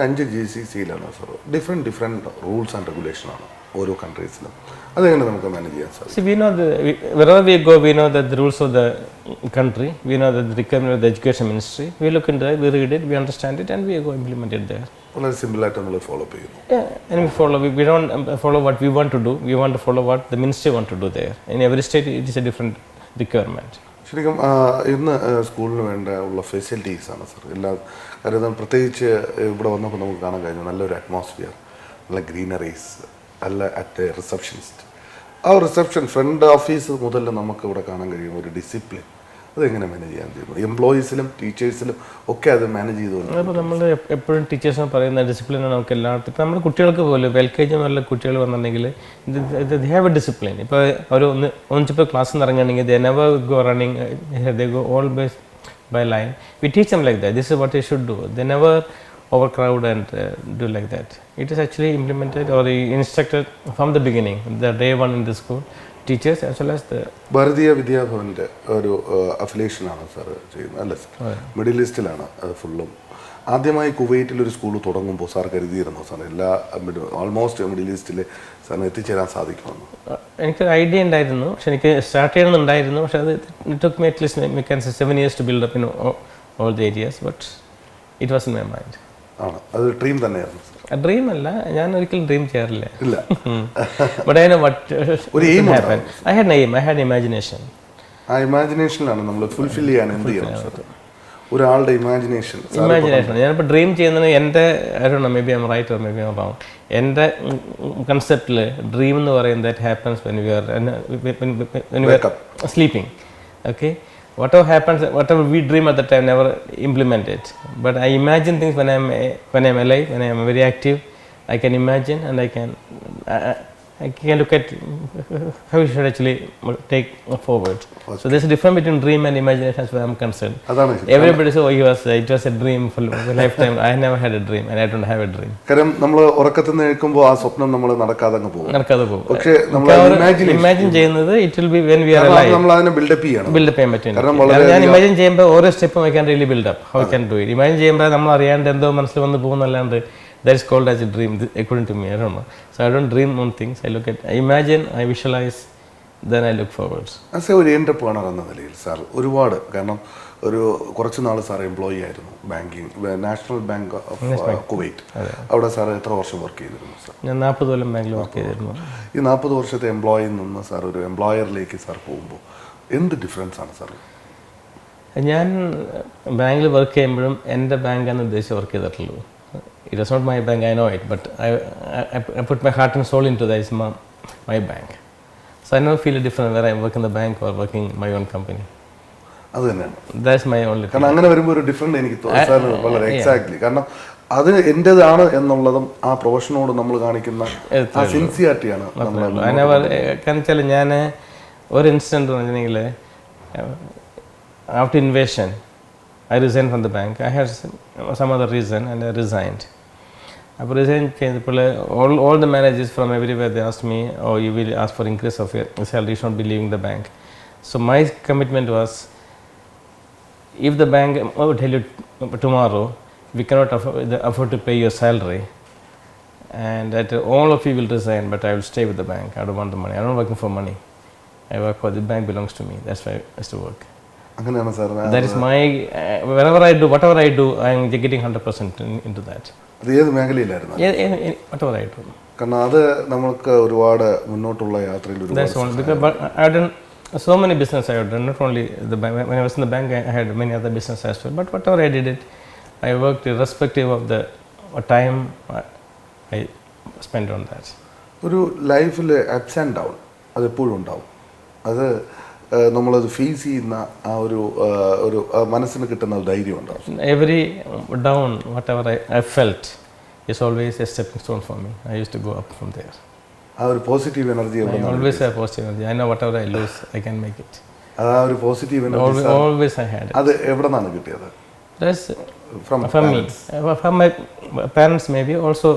5 GCCയിലാണ് സാർ. ഡിഫറെൻറ്റ് റൂൾസ് ആൻഡ് റെഗുലേഷനാണ് ഓരോ കൺട്രീസിലും. അതെങ്ങനെ നമുക്ക് മാനേജ് ചെയ്യാൻ സാധിക്കും? See, we know wherever we go, we know that the rules of the country, we know that the requirement of the education ministry. We look into it, we read it, we understand it, and we go implement it there. വളരെ സിമ്പിളായിട്ട് നമ്മൾ follow up ചെയ്യുന്നു. Yeah, and we follow. We don't follow what we want to do. We want to follow what the ministry want to do there. In every state, it is a different requirement. ശരിക്കും ഇന്ന് സ്കൂളിന് വേണ്ട ഉള്ള ഫെസിലിറ്റീസാണ് sir എല്ലാം. കാരണം പ്രത്യേകിച്ച് ഇവിടെ വന്നപ്പോൾ നമുക്ക് കാണാൻ കഴിഞ്ഞു നല്ലൊരു അറ്റ്മോസ്ഫിയർ, നല്ല ഗ്രീനറീസ്, നല്ല അറ്റ് റിസപ്ഷനിസ്റ്റ്. ആ റിസപ്ഷൻ ഫ്രണ്ട് ഓഫീസ് മുതൽ നമുക്ക് ഇവിടെ കാണാൻ കഴിയും ഒരു ഡിസിപ്ലിൻ. അതെങ്ങനെ മാനേജ് ചെയ്യാൻ ചെയ്യുന്നത്? എംപ്ലോയീസിലും ടീച്ചേഴ്സിലും ഒക്കെ അത് മാനേജ് ചെയ്തുകൊണ്ട് അപ്പോൾ നമ്മൾ എപ്പോഴും ടീച്ചേഴ്സിന് പറയുന്ന ഡിസിപ്ലിനാണ് നമുക്ക് എല്ലായിടത്തും. ഇപ്പോൾ നമ്മുടെ കുട്ടികൾക്ക് പോലും LKG മുതലുള്ള കുട്ടികൾ വന്നിട്ടുണ്ടെങ്കിൽ ദേ ഹാവ് എ ഡിസിപ്ലിൻ. ഇപ്പോൾ അവർ ഒന്നിച്ചിപ്പോൾ ക്ലാസ്സിൽ നിന്ന് ഇറങ്ങുകയാണെങ്കിൽ they never go running, they go always by line. We teach them like that. This is what they should do. They never overcrowd and do like that. It is actually implemented or instructed from the beginning, the day one in the school, teachers as well as the ഭാരതീയ വിദ്യാഭവൻ്റെ ഒരു അഫിലിയേഷനാണ് sir ചെയ്യുന്നത് അല്ലേ sir? Middle ഈസ്റ്റിലാണ് അത് ഫുള്ളും. ആദ്യമായി കുവൈറ്റിലൊരു school തുടങ്ങുമ്പോൾ sir കരുതിയിരുന്നു sir എല്ലാ almost middle ഈസ്റ്റിൽ സാറിന് എത്തിച്ചേരാൻ സാധിക്കുമെന്ന്? എനിക്കൊരു ഐഡിയ ഉണ്ടായിരുന്നു, പക്ഷെ എനിക്ക് സ്റ്റാർട്ട് ചെയ്യണമെന്നുണ്ടായിരുന്നു. പക്ഷെ അത് it took me at least me can 7 years to build up in all the areas, but it was in my mind. ആണ് അത് ഡ്രീം തന്നെയായിരുന്നു സാർ? ഡ്രീം അല്ല, ഞാൻ ഒരിക്കലും ഡ്രീം ചെയ്യാറില്ല. ഇല്ല. But I know what happened. I had an aim, I had imagination. ആ ഇമാജിനേഷനിലാണ് നമ്മൾ ഫുൾഫിൽ ചെയ്യാൻ എന്ത് ചെയ്യണം സാർ? ഒരാളുടെ ഇമാജിനേഷൻ. ഞാനിപ്പോൾ ഡ്രീം ചെയ്യുന്നത് എൻ്റെ maybe I am right or maybe I am wrong. എൻ്റെ കൺസെപ്റ്റിൽ ഡ്രീം എന്ന് പറയുന്നത് that happens when you are sleeping. Okay, whatever happens, whatever we dream at the time, never implement it. But I imagine things when I am alive, when I am very active. I can imagine and I can look at how we should actually take forward. Okay. So there's a difference between dream and imagination as far as I'm concerned. Everybody says, oh, it was a dream for a lifetime. I never had a dream and I don't have a dream. കാരണം നമ്മൾ ഉറക്കത്തിൽ നിന്ന് എഴുന്നേൽക്കുമ്പോൾ ആ സ്വപ്നം നമ്മൾ നടക്കാതെ പോകും. പക്ഷേ നമ്മൾ ഇമാജിൻ ചെയ്യുന്നത് it will be when we are alive. നമ്മൾ അതിനെ ബിൽഡപ്പ് ചെയ്യണം. ബിൽഡപ്പ് ചെയ്യാൻ പറ്റും. ഞാൻ ഇമാജിൻ ചെയ്യുമ്പോൾ ഓരോ സ്റ്റെപ്പും I can really build up. How I can do it. Imagine ചെയ്യുമ്പോൾ നമ്മൾ അറിയാണ്ട് എന്തോ മനസ്സിൽ വന്ന് പോകുന്നല്ലാണ്ട് that is called as a dream according to me. I don't know. So I don't dream on things. I imagine, I visualize, then I look forwards. As A ഒരു entrepreneur എന്ന നിലയിൽ sir ഒരുപാട്, കാരണം ഒരു കുറച്ച് നാൾ സാർ എംപ്ലോയി ആയിരുന്നു banking, national bank of Kuwait. അവിടെ സാർ എത്ര വർഷം വർക്ക് ചെയ്തിരുന്നു സാർ? ഞാൻ 40 കൊല്ലം ബാങ്കിൽ വർക്ക് ചെയ്തിരുന്നു. ഈ 40 വർഷത്തെ എംപ്ലോയിൽ നിന്ന് സാർ ഒരു എംപ്ലോയറിലേക്ക് സാർ പോകുമ്പോൾ എന്ത് ഡിഫറൻസ് ആണ് സാർ? ഞാൻ ബാങ്കിൽ വർക്ക് ചെയ്യുമ്പോഴും എൻ്റെ ബാങ്കാണ് ഉദ്ദേശിച്ച് വർക്ക് ചെയ്തിട്ടുള്ളൂ. It was not my bank, I know it, but I put my heart and soul into that. It's my bank. So I never feel a difference whether I work in the bank or working my own company. അത് തന്നെയാണ്. That's my only. കാരണം അങ്ങനെ വരുമ്പോൾ ഒരു different എനിക്ക് തോന്നുന്നു വളരെ exactly. കാരണം അത് എൻ്റേതാണ് എന്നുള്ളതും ആ പ്രൊഫഷനോട് നമ്മൾ കാണിക്കുന്ന ആ സിൻസിയാരിറ്റിയാണ്. കാരണം വെച്ചാൽ ഞാൻ ഒരു ഇൻസിഡൻറ്റ് പറഞ്ഞിട്ടുണ്ടെങ്കിൽ after invasion I resigned from the bank. I had some other reason and I resigned. I resigned. All the managers from everywhere, they asked me, oh, you will ask for increase of your salary, you should not be leaving the bank. So my commitment was, if the bank would tell you tomorrow, we cannot afford to pay your salary, and that all of you will resign, but I will stay with the bank. I don't want the money. I'm not working for money. I work for the bank belongs to me. That's why I used to work. അങ്ങനെയാണ് sir. That is my wherever I do, whatever I do, I am getting 100% into that. അത് ഏത് മേഖലയിലായിരുന്നു? Whatever I do. കാരണം അത് നമുക്ക് ഒരുപാട് മുന്നോട്ടുള്ള യാത്രയിൽ because I have done so many business. I have done not only the bank. When I was in the bank, I had many other business as well. But whatever I did it, I worked irrespective of the time I spent on that. ഒരു ലൈഫിൽ ups and down അതെപ്പോഴും ഉണ്ടാവും. അത് നമ്മളത് face ചെയ്യുന്ന ആ ഒരു മനസ്സിന് കിട്ടുന്ന ധൈര്യം ഉണ്ടാവും. Every down, whatever I felt, is always a stepping stone for me. I used to go up from there. ആ ഒരു പോസിറ്റീവ് എനർജി എവിടെ I always have positive energy. I know whatever I lose, I can make it. അത് ആ ഒരു positive energy Always I had it. അത് എവിടെ നിന്നാണ് കിട്ടിയത്? That's From from me. From my parents maybe also.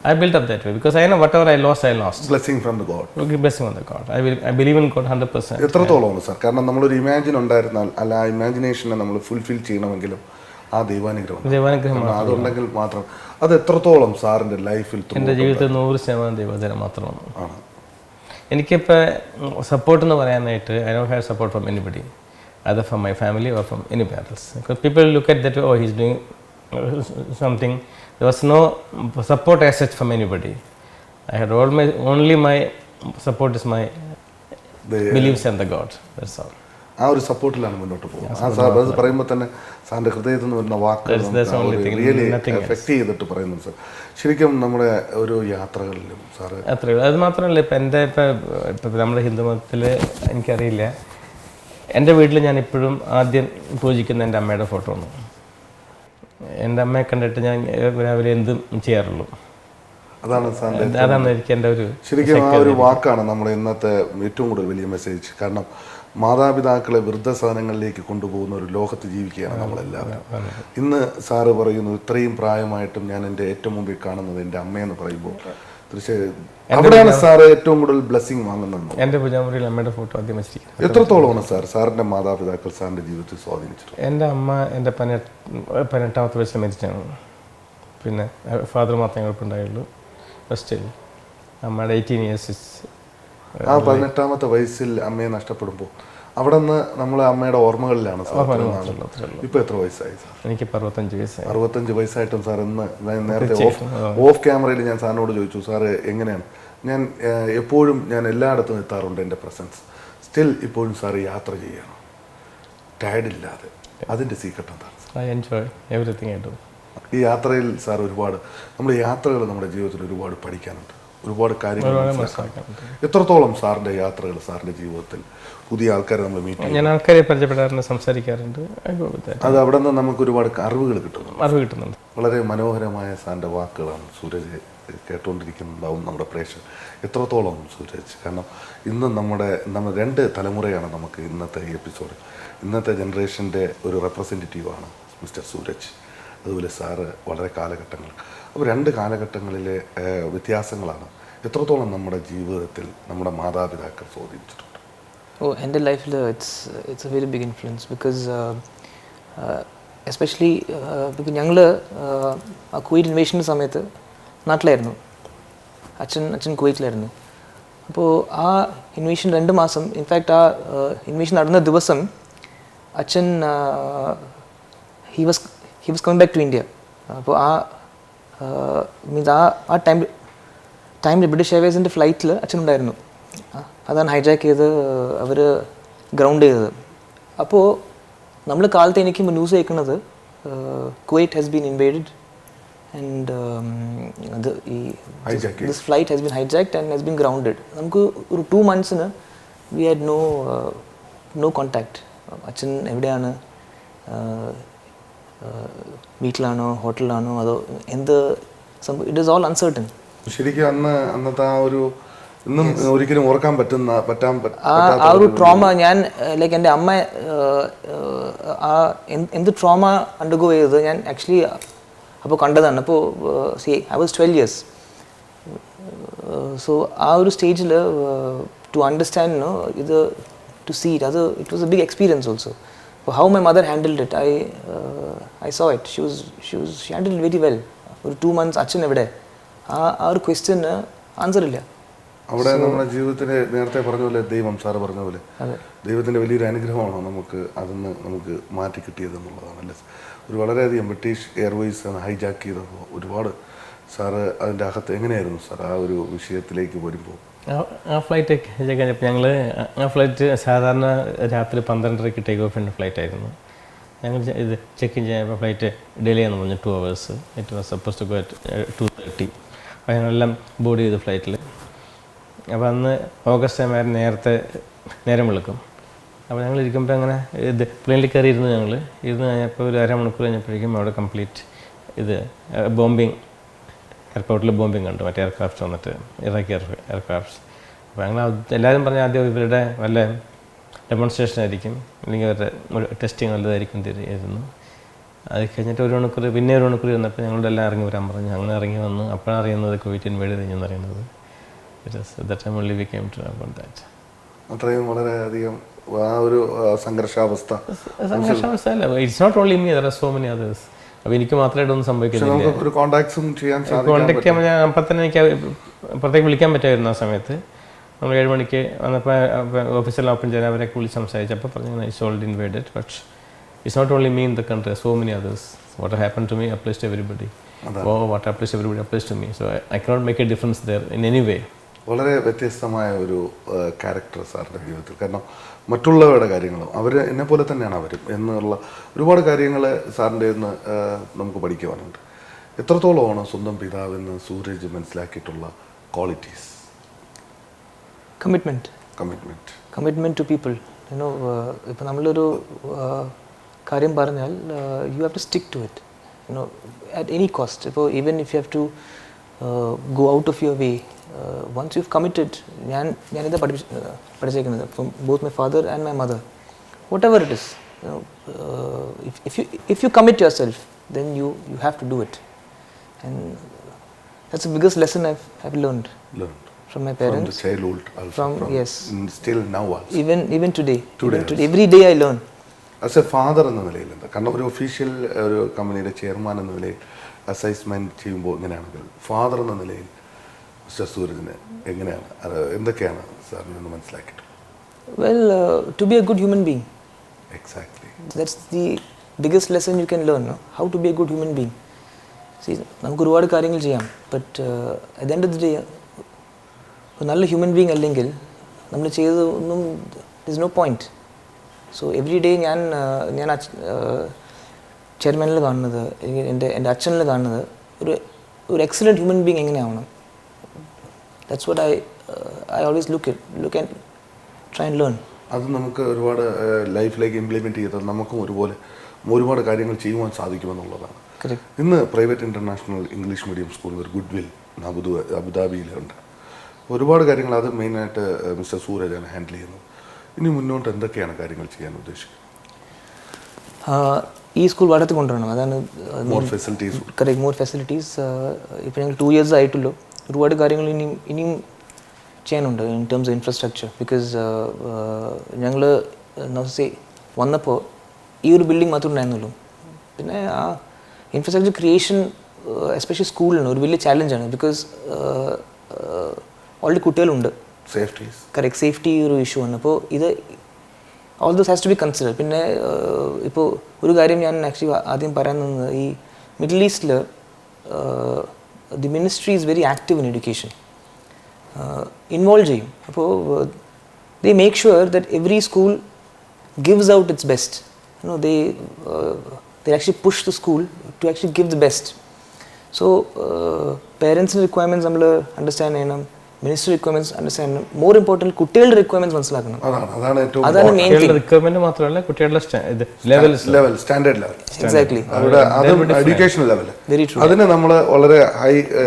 I built up that way because I know whatever I lost, I lost. Blessing from the God. Okay, blessing on the God. I believe in God 100%. എത്രത്തോളമാണ് sir? കാരണം നമ്മളൊരു imagine ഉണ്ടായിരുന്നാൽ അല്ല ആ ഇമാജിനേഷനെ നമ്മൾ fulfil ചെയ്യണമെങ്കിലും ആ ദൈവാനുഗ്രഹം ദൈവാനുഗ്രഹം അതുണ്ടെങ്കിൽ മാത്രം. അത് എത്രത്തോളം സാറിൻ്റെ ലൈഫിൽ എൻ്റെ ജീവിതത്തിൽ 100% ദൈവചനം മാത്രമാണ്. ആണ്? എനിക്കിപ്പോൾ സപ്പോർട്ട് എന്ന് പറയാനായിട്ട് I don't have support from anybody, other from my family or from any parents. Because people look at that, oh he's doing something. There was no support as such from anybody. I had only my support is my beliefs in the God. That's all. ആ ഒരു സപ്പോർട്ടിലാണ് മുന്നോട്ട് പോകുന്നത്. ആ sir അത് പറയുമ്പോൾ തന്നെ സാറിൻ്റെ ഹൃദയത്തിൽ നിന്ന് വരുന്ന വാക്കുകൾ റിയലി എഫക്റ്റ് ചെയ്തിട്ട് പറയുന്നുണ്ട് സാർ. ശരിക്കും നമ്മുടെ ഓരോ യാത്രകളിലും സാറ് അത്രയേ ഉള്ളൂ. അത് മാത്രമല്ല, ഇപ്പം എൻ്റെ ഇപ്പം നമ്മുടെ ഹിന്ദുമതത്തിൽ എനിക്കറിയില്ല, എൻ്റെ വീട്ടിൽ ഞാൻ ഇപ്പോഴും ആദ്യം പൂജിക്കുന്ന എൻ്റെ അമ്മയുടെ ഫോട്ടോ ആണ്. എൻ്റെ അമ്മയെ കണ്ടിട്ട് ഞാൻ രാവിലെ എന്തും ചെയ്യാറുള്ളൂ. അതാണ് സാറിൻ്റെ അതാണ് എനിക്ക് എൻ്റെ ഒരു ശരിക്കും ആ ഒരു വാക്കാണ് നമ്മുടെ ഇന്നത്തെ ഏറ്റവും കൂടുതൽ വലിയ മെസ്സേജ്. കാരണം മാതാപിതാക്കളെ വൃദ്ധസദനങ്ങളിലേക്ക് കൊണ്ടുപോകുന്ന ഒരു ലോകത്ത് ജീവിക്കുകയാണ് നമ്മളെല്ലാവരും. ഇന്ന് സാറ് പറയുന്നു ഇത്രയും പ്രായമായിട്ടും ഞാൻ എൻ്റെ ഏറ്റവും മുമ്പിൽ കാണുന്നത് എൻ്റെ അമ്മയെന്ന് പറയുമ്പോൾ തീർച്ചയായും അവിടെയാണ് സാറ് ഏറ്റവും കൂടുതൽ ബ്ലെസ്സിങ് വാങ്ങുന്നത്. എൻ്റെ പൂജാമുറിയിൽ അമ്മയുടെ ഫോട്ടോ ആദ്യം വെച്ചിരിക്കുന്നത്. എത്രത്തോളമാണ് സാറിൻ്റെ മാതാപിതാക്കൾ സാറിൻ്റെ ജീവിതത്തിൽ സ്വാധീനിച്ചിട്ടുണ്ട്? എൻ്റെ അമ്മ എൻ്റെ 18ാമത്തെ വയസ്സിൽ മരിച്ചാണ്. പിന്നെ ഫാദർ മാത്രമേ കുഴപ്പമുണ്ടായുള്ളൂ. ഫസ്റ്റ് അമ്മയുടെ 18 years. ആ 18ാമത്തെ വയസ്സിൽ അമ്മയെ നഷ്ടപ്പെടുമ്പോൾ അവിടെ നിന്ന് നമ്മൾ അമ്മയുടെ ഓർമ്മകളിലാണ്. ഇപ്പൊ എത്ര വയസ്സായി സാർ? എനിക്ക് 65 വയസ്സായി. 65 വയസ്സായിട്ടും സാർ ഇന്ന് നേരത്തെ ഓഫ് ക്യാമറയിൽ ഞാൻ സാറിനോട് ചോദിച്ചു, സാറ് എങ്ങനെയാണ്? ഞാൻ എപ്പോഴും ഞാൻ എല്ലായിടത്തും എത്താറുണ്ട് എൻ്റെ പ്രസൻസ്. സ്റ്റിൽ ഇപ്പോഴും സാറ് യാത്ര ചെയ്യണം ടയർഡില്ലാതെ. അതിൻ്റെ സീക്രട്ട് എന്താണ്? I enjoy everything I do. ഈ യാത്രയിൽ സാർ ഒരുപാട് നമ്മുടെ യാത്രകൾ നമ്മുടെ ജീവിതത്തിൽ ഒരുപാട് പഠിക്കാനുണ്ട്, ഒരുപാട് കാര്യങ്ങൾ മനസ്സിലാക്കാനുണ്ട്. എത്രത്തോളം സാറിൻ്റെ യാത്രകൾ സാറിൻ്റെ ജീവിതത്തിൽ പുതിയ ആൾക്കാരെ നമ്മൾ മീറ്റ് ചെയ്യും? ഞാൻ ആൾക്കാരെ പരിചയപ്പെടാറുണ്ട്, സംസാരിക്കാറുണ്ട്. അത് അവിടെ നിന്ന് നമുക്ക് ഒരുപാട് അറിവുകൾ കിട്ടുന്നുണ്ട്. വളരെ മനോഹരമായ സാറിൻ്റെ വാക്കുകളാണ് സൂരജ് കേട്ടുകൊണ്ടിരിക്കുന്നുണ്ടാവും നമ്മുടെ പ്രേക്ഷകർ. എത്രത്തോളം സൂരജ്, കാരണം ഇന്ന് നമ്മൾ 2 തലമുറയാണ് നമുക്ക് ഇന്നത്തെ എപ്പിസോഡ്. ഇന്നത്തെ ജനറേഷൻ്റെ ഒരു റെപ്രസെൻറ്റേറ്റീവാണ് മിസ്റ്റർ സൂരജ്. അതുപോലെ സാറ് വളരെ കാലഘട്ടങ്ങൾ, അപ്പോൾ 2 കാലഘട്ടങ്ങളിലെ വ്യത്യാസങ്ങളാണ് എത്രത്തോളം നമ്മുടെ ജീവിതത്തിൽ നമ്മുടെ മാതാപിതാക്കൾ സ്വാധീനിച്ചിട്ടുണ്ട്? എൻ്റെ ലൈഫിൽ it's a very big influence. Because especially because ഞങ്ങൾ ആ കുവൈറ്റ് ഇൻവേഷൻ്റെ സമയത്ത് നാട്ടിലായിരുന്നു. അച്ഛൻ കുവൈറ്റിലായിരുന്നു. അപ്പോൾ ആ ഇൻവേഷൻ 2 മാസം, ഇൻഫാക്റ്റ് ആ ഇൻവേഷൻ നടന്ന ദിവസം അച്ഛൻ he was coming back to India. അപ്പോൾ ആ മീൻസ് ആ ടൈമിൽ ബ്രിട്ടീഷ് എയർവേസിൻ്റെ ഫ്ലൈറ്റിൽ അച്ഛനുണ്ടായിരുന്നു. അതാണ് ഹൈജാക്ക് ചെയ്ത് അവർ ഗ്രൗണ്ട് ചെയ്തത്. അപ്പോൾ നമ്മൾ കാലത്ത് എനിക്ക് ന്യൂസ് കേൾക്കുന്നത് Kuwait has been invaded and this flight has been hijacked and has been grounded. നമുക്ക് ഒരു 2 months we had no contact. അച്ഛൻ എവിടെയാണ്, വീട്ടിലാണോ ഹോട്ടലിലാണോ അതോ എന്ത് സംഭവം, ഇറ്റ് ഈസ് ഓൾ അൺസർട്ടൺ. ശരിക്കും അന്നത്തെ ആ ഒരു ഇന്നും ഒരിക്കലും ഓർക്കാൻ ആ ഒരു ട്രോമ ഞാൻ ലൈക്ക് എൻ്റെ അമ്മ ആ എന്ത് ട്രോമ അണ്ടർഗോ ചെയ്തത് ഞാൻ ആക്ച്വലി അപ്പോൾ കണ്ടതാണ്. അപ്പോൾ ഐ വാസ് 12 years. സോ ആ ഒരു സ്റ്റേജിൽ ടു അണ്ടർസ്റ്റാൻഡ് ഇത് to see it, it was a big experience also. How my mother handled it, I saw it. She handled very well. ഒരു 2 months അച്ഛൻ എവിടെ, ആ ഒരു ക്വസ്റ്റ്യന് ആൻസർ ഇല്ല. അവിടെ നമ്മുടെ ജീവിതത്തിന് നേരത്തെ പറഞ്ഞ പോലെ ദൈവം, സാറ് പറഞ്ഞ പോലെ ദൈവത്തിൻ്റെ വലിയൊരു അനുഗ്രഹമാണോ അതിന്ന് നമുക്ക് മാറ്റി കിട്ടിയത് എന്നുള്ളതാണ് അല്ലേ? ഒരു വളരെയധികം ബ്രിട്ടീഷ് എയർവേസ് ഹൈജാക്ക് ചെയ്തപ്പോൾ ഒരുപാട് സാറ് അതിൻ്റെ അകത്ത് എങ്ങനെയായിരുന്നു സാർ ആ ഒരു വിഷയത്തിലേക്ക് വരുമ്പോൾ? ആ ഫ്ലൈറ്റ് കഴിഞ്ഞപ്പോൾ ഞങ്ങൾ ആ ഫ്ലൈറ്റ് സാധാരണ രാത്രി 12:30 ടേക്ക് ഓഫ് ചെയ്യുന്ന ഫ്ലൈറ്റ് ആയിരുന്നു. ഞങ്ങൾ ഇത് ചെക്ക് ഇൻ ചെയ്യുമ്പോൾ ഫ്ലൈറ്റ് ഡിലേ എന്ന് പറഞ്ഞു 2 hours. It was suppose to go at 2:30. അപ്പോൾ ഞങ്ങളെല്ലാം ബോർഡ് ചെയ്തു ഫ്ലൈറ്റിൽ. അപ്പോൾ അന്ന് ഓഗസ്റ്റ് മാസം നേരം വിളിക്കും. അപ്പോൾ ഞങ്ങൾ ഇരിക്കുമ്പോൾ അങ്ങനെ ഇത് പ്ലെയിനിൽ കയറി ഇരുന്ന് കഴിഞ്ഞപ്പോൾ ഒരു 1/2 മണിക്കൂർ കഴിഞ്ഞപ്പോഴേക്കും അവിടെ കംപ്ലീറ്റ് ഇത് ബോംബിങ് എയർപോർട്ടിൽ ബോംബിങ് കണ്ടു, മറ്റേ എയർക്രാഫ്റ്റ് വന്നിട്ട് ഇറാഖി എയർക്രാഫ്റ്റ്സ്. അപ്പോൾ ഞങ്ങൾ എല്ലാവരും പറഞ്ഞ ആദ്യം ഇവരുടെ വല്ല ഡെമോൺസ്ട്രേഷൻ ആയിരിക്കും, അല്ലെങ്കിൽ അവരുടെ ടെസ്റ്റിങ് നല്ലതായിരിക്കും തിരിയായിരുന്നു. അത് കഴിഞ്ഞിട്ട് ഒരു മണിക്കൂർ പിന്നെ ഒരു മണിക്കൂർ ഇരുന്നപ്പോൾ ഞങ്ങളുടെ എല്ലാം ഇറങ്ങി വരാൻ പറഞ്ഞു. ഞങ്ങൾ ഇറങ്ങി വന്നു. അപ്പോഴാണ് അറിയുന്നത് കുവൈറ്റ് ഇൻവേഡ് കഴിഞ്ഞെന്ന് അറിയുന്നത്. അത്രയും വളരെയധികം ആ ഒരു സംഘർഷാവസ്ഥ അല്ല, it's not only me, there are so many others. അപ്പോൾ എനിക്ക് മാത്രമേ ഇതൊന്നും സംഭവിക്കുന്നില്ല. ഒരു കോൺടാക്ട്സും ചെയ്യാൻ കോൺടാക്ട് ചെയ്യാൻ ഞാൻ അപ്പം തന്നെ എനിക്ക് പുറത്തേക്ക് വിളിക്കാൻ പറ്റുമായിരുന്നു. ആ സമയത്ത് നമ്മൾ 7 മണിക്ക് വന്നപ്പോൾ ഓഫീസെല്ലാം ഓപ്പൺ ചെയ്യാൻ അവരൊക്കെ വിളിച്ച് സംസാരിച്ചപ്പോൾ പറഞ്ഞു it's already invaded, but it's not only me in the country, so many others. What happen to me applies to everybody. What applies to everybody applies to me. So I cannot make a difference there in any way. വളരെ വ്യത്യസ്തമായ ഒരു character സാറിൻ്റെ ജീവിതത്തിൽ. കാരണം മറ്റുള്ളവരുടെ കാര്യങ്ങളും അവർ എന്നെ പോലെ തന്നെയാണ് അവരും എന്നുള്ള ഒരുപാട് കാര്യങ്ങൾ സാറിൻ്റെ നിന്ന് നമുക്ക് പഠിക്കുവാനുണ്ട്. എത്രത്തോളമാണ് സ്വന്തം പിതാവെന്ന് സൂരജ് മനസ്സിലാക്കിയിട്ടുള്ള ക്വാളിറ്റീസ്? Commitment to people. ഇപ്പോൾ നമ്മളൊരു കാര്യം പറഞ്ഞാൽ you have to stick to it, at any cost. ഇപ്പോൾ even if you have to go out of your way, once you've committed, ഞാനിത് പഠിച്ചേക്കുന്നത് from both my father and my mother, whatever it is, if you commit yourself, then you have to do it. And that's the biggest lesson I've learned from my parents, from the childhood also, from yes, still now also, even today every day I learn. as a father എന്ന നിലയിൽ എന്താ, കാരണം ഒരു official ഒരു കമ്പനിയുടെ chairman എന്ന നിലയിൽ അസൈസ്മെൻറ്റ് ചെയ്യുമ്പോൾ ഇങ്ങനെയാണെങ്കിൽ ഫാദർ എന്ന നിലയിൽ മിസ്റ്റർ സൂരജിന് എങ്ങനെയാണ്, എന്തൊക്കെയാണ് സാറിന് മനസ്സിലാക്കിയിട്ട്? Well, to be a good human being. Exactly. That's the biggest lesson you can learn, no? How to be a good human being. See, നമുക്ക് ഒരുപാട് കാര്യങ്ങൾ ചെയ്യാം, but at the end of the day ഒരു നല്ല human being അല്ലെങ്കിൽ നമ്മൾ ചെയ്തത് ഒന്നും there is no point. So every day ഞാൻ ചെയർമാനിൽ കാണുന്നത്, എൻ്റെ അച്ഛനിൽ കാണുന്നത് ഒരു എക്സലൻറ്റ് ഹ്യൂമൻ ബീങ് എങ്ങനെയാവണം. That's what I always look and try and learn. അത് നമുക്ക് ഒരുപാട് ലൈഫിലേക്ക് ഇംപ്ലിമെൻറ്റ് ചെയ്താൽ നമുക്കും ഒരുപാട് കാര്യങ്ങൾ ചെയ്യുവാൻ സാധിക്കുമെന്നുള്ളതാണ്. ഇന്ന് private international English medium school ഒരു ഗുഡ് വിൽ അബുദാബിയിലുണ്ട്. ഒരുപാട് കാര്യങ്ങൾ അത് മെയിനായിട്ട് മിസ്റ്റർ സൂരജാണ് ഹാൻഡിൽ ചെയ്യുന്നത്. ഇനി മുന്നോട്ട് എന്തൊക്കെയാണ് കാര്യങ്ങൾ ചെയ്യാൻ ഉദ്ദേശിക്കുന്നത്? ഈ സ്കൂൾ വളർത്തി കൊണ്ടുവരണം, അതാണ് more facilities. Correct, more facilities. ഇപ്പോൾ ഞങ്ങൾ 2 years ആയിട്ടുള്ളൂ. ഒരുപാട് കാര്യങ്ങൾ ഇനിയും ചെയ്യാനുണ്ട് in terms of infrastructure. Because ഞങ്ങൾ വന്നപ്പോൾ ഈ ഒരു ബിൽഡിംഗ് മാത്രമേ ഉണ്ടായിരുന്നുള്ളൂ. പിന്നെ ആ ഇൻഫ്രാസ്ട്രക്ചർ ക്രിയേഷൻ എസ്പെഷ്യലി സ്കൂളിന് ഒരു വലിയ ചാലഞ്ചാണ്. ബിക്കോസ് ഓൾറെഡി കുട്ടികളുണ്ട്, കറക്റ്റ്, സേഫ്റ്റി ഒരു ഇഷ്യൂ ആണ്. അപ്പോൾ ഇത് all this has to be consider. പിന്നെ ഇപ്പോൾ ഒരു കാര്യം ഞാൻ ആക്ച്വലി ആദ്യം പറയാൻ നിന്നത്, ഈ മിഡിൽ ഈസ്റ്റിൽ the ministry is very active in education, involve ചെയ്യും. അപ്പോൾ they make sure that every school gives out its best. They actually push the school to actually give the best. So parents requirements നമ്മൾ understand ചെയ്യണം, minister requirements understand ചെയ്യണം. More important കുട്ടികളുടെ requirements മനസ്സിലാക്കണം. അതാണ് main thing. Requirement മാത്രമല്ല, കുട്ടികളുടെ standard level, exactly, education level, very true. അതിനെ നമ്മൾ വളരെ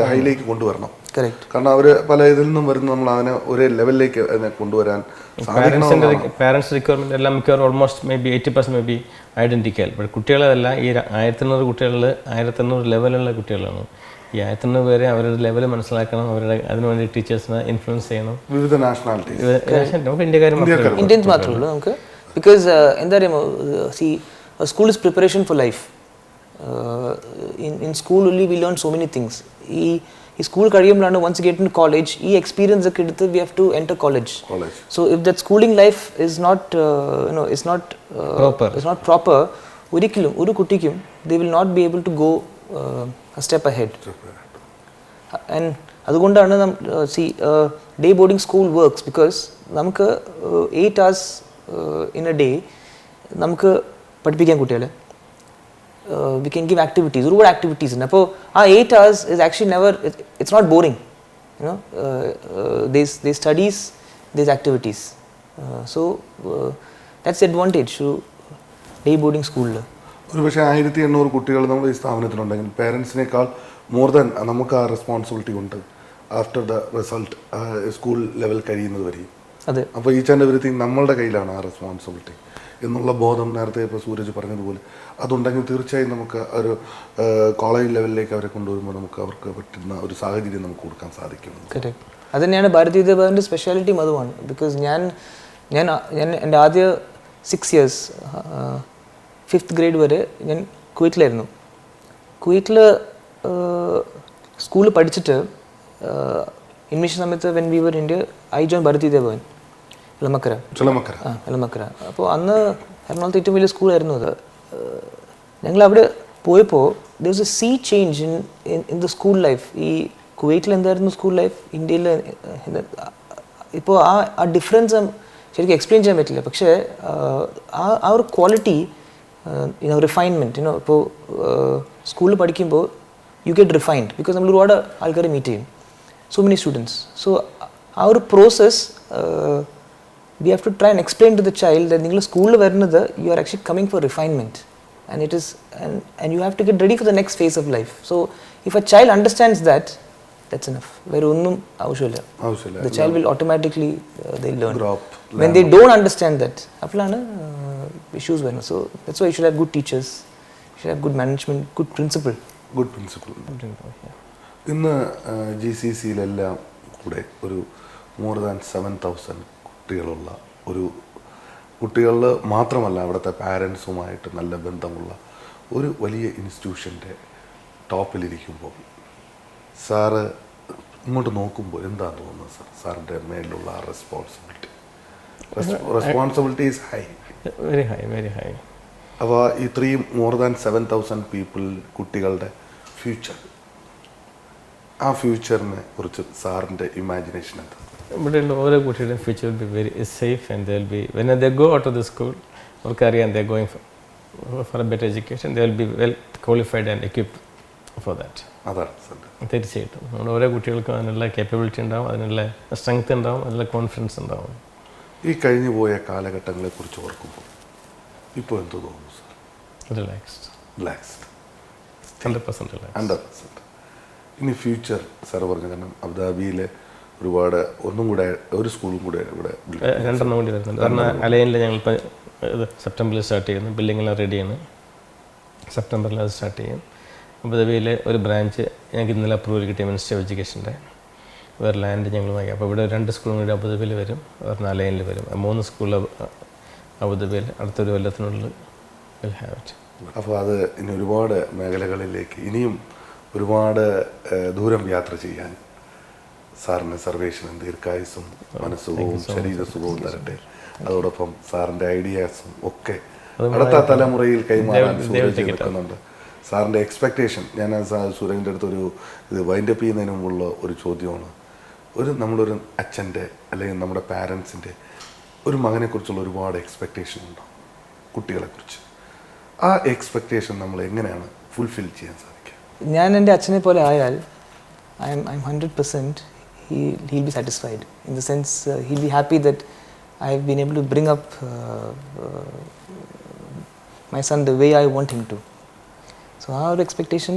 ഹൈയിലേക്ക് കൊണ്ടുവരണം. കറക്റ്റ്. കാരണം അവർ പല ഇതിൽ നിന്നും വരുന്ന നമ്മൾ അതിനെ ഒരേ ലെവലിലേക്ക് അതിനെ കൊണ്ടുവരാൻ പാരൻസ് റിക്വയർമെന്റ് എല്ലാം മിക്കവാറും almost may be 80% may be identical. But കുട്ടികളെല്ലാം ഈ 1500 കുട്ടികളിൽ 1500 ലെവലുള്ള കുട്ടികളാണ്. ഈ 1500 പേരെ അവരുടെ ലെവൽ മനസ്സിലാക്കണം, അവരുടെ അതിനുവേണ്ടി ടീച്ചേഴ്സിനെ ഇൻഫ്ലുവൻസ് ചെയ്യണം. വിവിധ നാഷണാലിറ്റീസ്, ഇന്ത്യൻസ് മാത്രമേ ഉള്ളൂ നമുക്ക്. ബിക്കോസ് എന്താ പറയുക, C school is preparation for life. In school only we learn so many things. ഈ സ്കൂൾ കഴിയുമ്പോഴാണ് once you get into college ഈ എക്സ്പീരിയൻസ് ഒക്കെ എടുത്ത് we have to enter college. So if that schooling life is not proper, ഒരിക്കലും ഒരു കുട്ടിക്കും they will not be able to go a step ahead. And അതുകൊണ്ടാണ് day boarding school works. Because നമുക്ക് 8 hours in a day നമുക്ക് പഠിപ്പിക്കാൻ കുട്ടികളെ. We can give activities, ഒരുപാട് activities ഉണ്ട്. അപ്പോൾ ആ 8 hours is actually never, it's not boring, there's studies, there's activities. So that's the advantage to day boarding school. ഒരു പക്ഷേ 1800 കുട്ടികൾ നമ്മൾ ഈ സ്ഥാപനത്തിലുണ്ടെങ്കിൽ പേരൻസിനേക്കാൾ മോർ ദാൻ നമുക്ക് ആ റെസ്പോൺസിബിലിറ്റി ഉണ്ട് after the result school level കഴിയുന്നത് വരെയും. അതെ. അപ്പോൾ ഈച്ച് ആൻഡ് എവരിത്തിങ് നമ്മളുടെ കയ്യിലാണ് ആ റെസ്പോൺസിബിലിറ്റി എന്നുള്ള ബോധം നേരത്തെ ഇപ്പോൾ സൂരജ് പറഞ്ഞതുപോലെ അതുണ്ടെങ്കിൽ തീർച്ചയായും നമുക്ക് ഒരു കോളേജ് ലെവലിലേക്ക് അവരെ കൊണ്ടുവരുമ്പോൾ നമുക്ക് അവർക്ക് പറ്റുന്ന ഒരു സാഹചര്യം നമുക്ക് കൊടുക്കാൻ സാധിക്കും. കറക്റ്റ്. അത് തന്നെയാണ് ഭാരതീയ വിദ്യാഭവൻ്റെ സ്പെഷ്യാലിറ്റിയും അതുമാണ്. ബിക്കോസ് ഞാൻ എൻ്റെ ആദ്യ 6 years 5th grade വരെ ഞാൻ കുവൈറ്റിലായിരുന്നു. കുവൈറ്റിൽ സ്കൂളിൽ പഠിച്ചിട്ട് ഇൻമിഷൻ സമയത്ത് when we were India I join Bharatiya Vidya Bhavan Elamakkara. Elamakkara. അപ്പോൾ അന്ന് എറണാകുളത്ത് ഏറ്റവും വലിയ സ്കൂളായിരുന്നു അത്. ഞങ്ങൾ അവിടെ പോയപ്പോൾ there was a sea change in the school life. ഈ കുവൈറ്റിൽ എന്തായിരുന്നു സ്കൂൾ ലൈഫ്, ഇന്ത്യയിൽ ഇപ്പോൾ ആ ഡിഫറൻസ് ശരിക്കും എക്സ്പ്ലെയിൻ ചെയ്യാൻ പറ്റില്ല. പക്ഷേ ആ ഒരു ക്വാളിറ്റി, റിഫൈൻമെൻറ്റ്, ഇപ്പോൾ സ്കൂളിൽ പഠിക്കുമ്പോൾ യു ഗെറ്റ് റിഫൈൻഡ് ബിക്കോസ് നമ്മൾ ഒരുപാട് ആൾക്കാരെ മീറ്റ് ചെയ്യും, സോ മെനി സ്റ്റുഡൻസ്. സോ ആ ഒരു process we have to try and explain to the child that നിങ്ങൾ സ്കൂളിൽ വരുന്നത് you are actually coming for refinement and it is and you have to get ready for the next phase of life. So if a child understands that, that's enough. വേറെ ഒന്നും ആവശ്യമില്ല. The child will automatically they'll learn. When they don't understand that, അപ്പോഴാണ് issues വരുന്നത്. So that's why you should have good teachers, you should have good management, good principal. ഇന്ന് GCCയിലെല്ലാം കൂടെ ഒരു more than 7,000 കുട്ടികളുള്ള ഒരു കുട്ടികളിൽ മാത്രമല്ല അവിടുത്തെ പാരൻസുമായിട്ട് നല്ല ബന്ധമുള്ള ഒരു വലിയ ഇൻസ്റ്റിറ്റ്യൂഷൻ്റെ ടോപ്പിലിരിക്കുമ്പോൾ സാറ് ഇങ്ങോട്ട് നോക്കുമ്പോൾ എന്താണ് തോന്നുന്നത് സാർ? സാറിൻ്റെ മേലിലുള്ള ആ responsibility is high, very high, very high. അപ്പോൾ ഇത്രയും മോർ ദാൻ 7,000 പീപ്പിൾ കുട്ടികളുടെ ഫ്യൂച്ചർ, ആ ഫ്യൂച്ചറിനെ കുറിച്ച് സാറിൻ്റെ ഇമാജിനേഷൻ എന്താ? ഇവിടെയുള്ള ഓരോ കുട്ടിയുടെയും future will be very safe and they will be when they go out of the school അവർക്കറിയാം they going for a better education, they will be well qualified and equipped for that. അതാണ് തീർച്ചയായിട്ടും നമ്മുടെ ഓരോ കുട്ടികൾക്കും അതിനുള്ള capability ഉണ്ടാവും, അതിനുള്ള strength ഉണ്ടാവും, അതിനുള്ള കോൺഫിഡൻസ് ഉണ്ടാവും. ഈ കഴിഞ്ഞു പോയ കാലഘട്ടങ്ങളെക്കുറിച്ച് ഓർക്കുമ്പോൾ ഇപ്പോൾ എന്ത് തോന്നുന്നു സാർ? Relaxed 100% relaxed. 100%. ഇനി ഫ്യൂച്ചർ സാർ പറഞ്ഞു, കാരണം അബുദാബിയിലെ ഒരുപാട് ഒന്നും കൂടെ ഒരു സ്കൂളും കൂടെ ഇവിടെ 2 കൂടി വരുന്നുണ്ട്. കാരണം അലൈനിൽ ഞങ്ങളിപ്പോൾ ഇത് സെപ്റ്റംബറിൽ സ്റ്റാർട്ട് ചെയ്യുന്നു, ബിൽഡിങ്ങെല്ലാം റെഡിയാണ്, സെപ്റ്റംബറിൽ അത് സ്റ്റാർട്ട് ചെയ്യും. അബുദാബിയിലെ ഒരു ബ്രാഞ്ച് ഞങ്ങൾക്ക് ഇന്നലെ അപ്രൂവൽ കിട്ടിയ മിനിസ്റ്റർ ഓഫ് എഡ്യൂക്കേഷൻ്റെ വേറെ ലാൻഡ് ഞങ്ങൾ വാങ്ങി. അപ്പോൾ ഇവിടെ 2 സ്കൂളും കൂടി അബുദാബിയിൽ വരും, വേറെ അലൈനിൽ വരും. 3 സ്കൂൾ അബുദാബിയിൽ അടുത്തൊരു കൊല്ലത്തിനുള്ളിൽ വിൽ ഹാവ് ഇറ്റ്. അപ്പോൾ അത് ഇനി ഒരുപാട് മേഖലകളിലേക്ക് ഇനിയും ഒരുപാട് ദൂരം യാത്ര ചെയ്യാൻ സാറിന് സർവേഷനും ദീർഘായുസും മനസ്സുഖവും ശരീരസുഖവും തരട്ടെ. അതോടൊപ്പം സാറിൻ്റെ ഐഡിയാസും ഒക്കെ അടുത്ത തലമുറയിൽ കൈമാറാൻ സൂരജ് നിൽക്കുന്നുണ്ട്. സാറിൻ്റെ എക്സ്പെക്റ്റേഷൻ, ഞാൻ സൂരജിൻ്റെ അടുത്തൊരു ഇത് വൈൻഡപ്പ് ചെയ്യുന്നതിന് മുമ്പുള്ള ഒരു ചോദ്യമാണ്. നമ്മളൊരു അച്ഛൻ്റെ അല്ലെങ്കിൽ നമ്മുടെ പാരൻസിൻ്റെ ഒരു മകനെക്കുറിച്ചുള്ള ഒരുപാട് എക്സ്പെക്റ്റേഷൻ ഉണ്ടാവും കുട്ടികളെക്കുറിച്ച്. ആ എക്സ്പെക്റ്റേഷൻ നമ്മൾ എങ്ങനെയാണ് ഫുൾഫിൽ ചെയ്യാൻ സാധിക്കുക? ഞാൻ എൻ്റെ അച്ഛനെ പോലെ ആയാൽ I M 100% he'll be satisfied, in the sense he'll be happy that I've been able to bring up my son the way I want him to. So our expectation,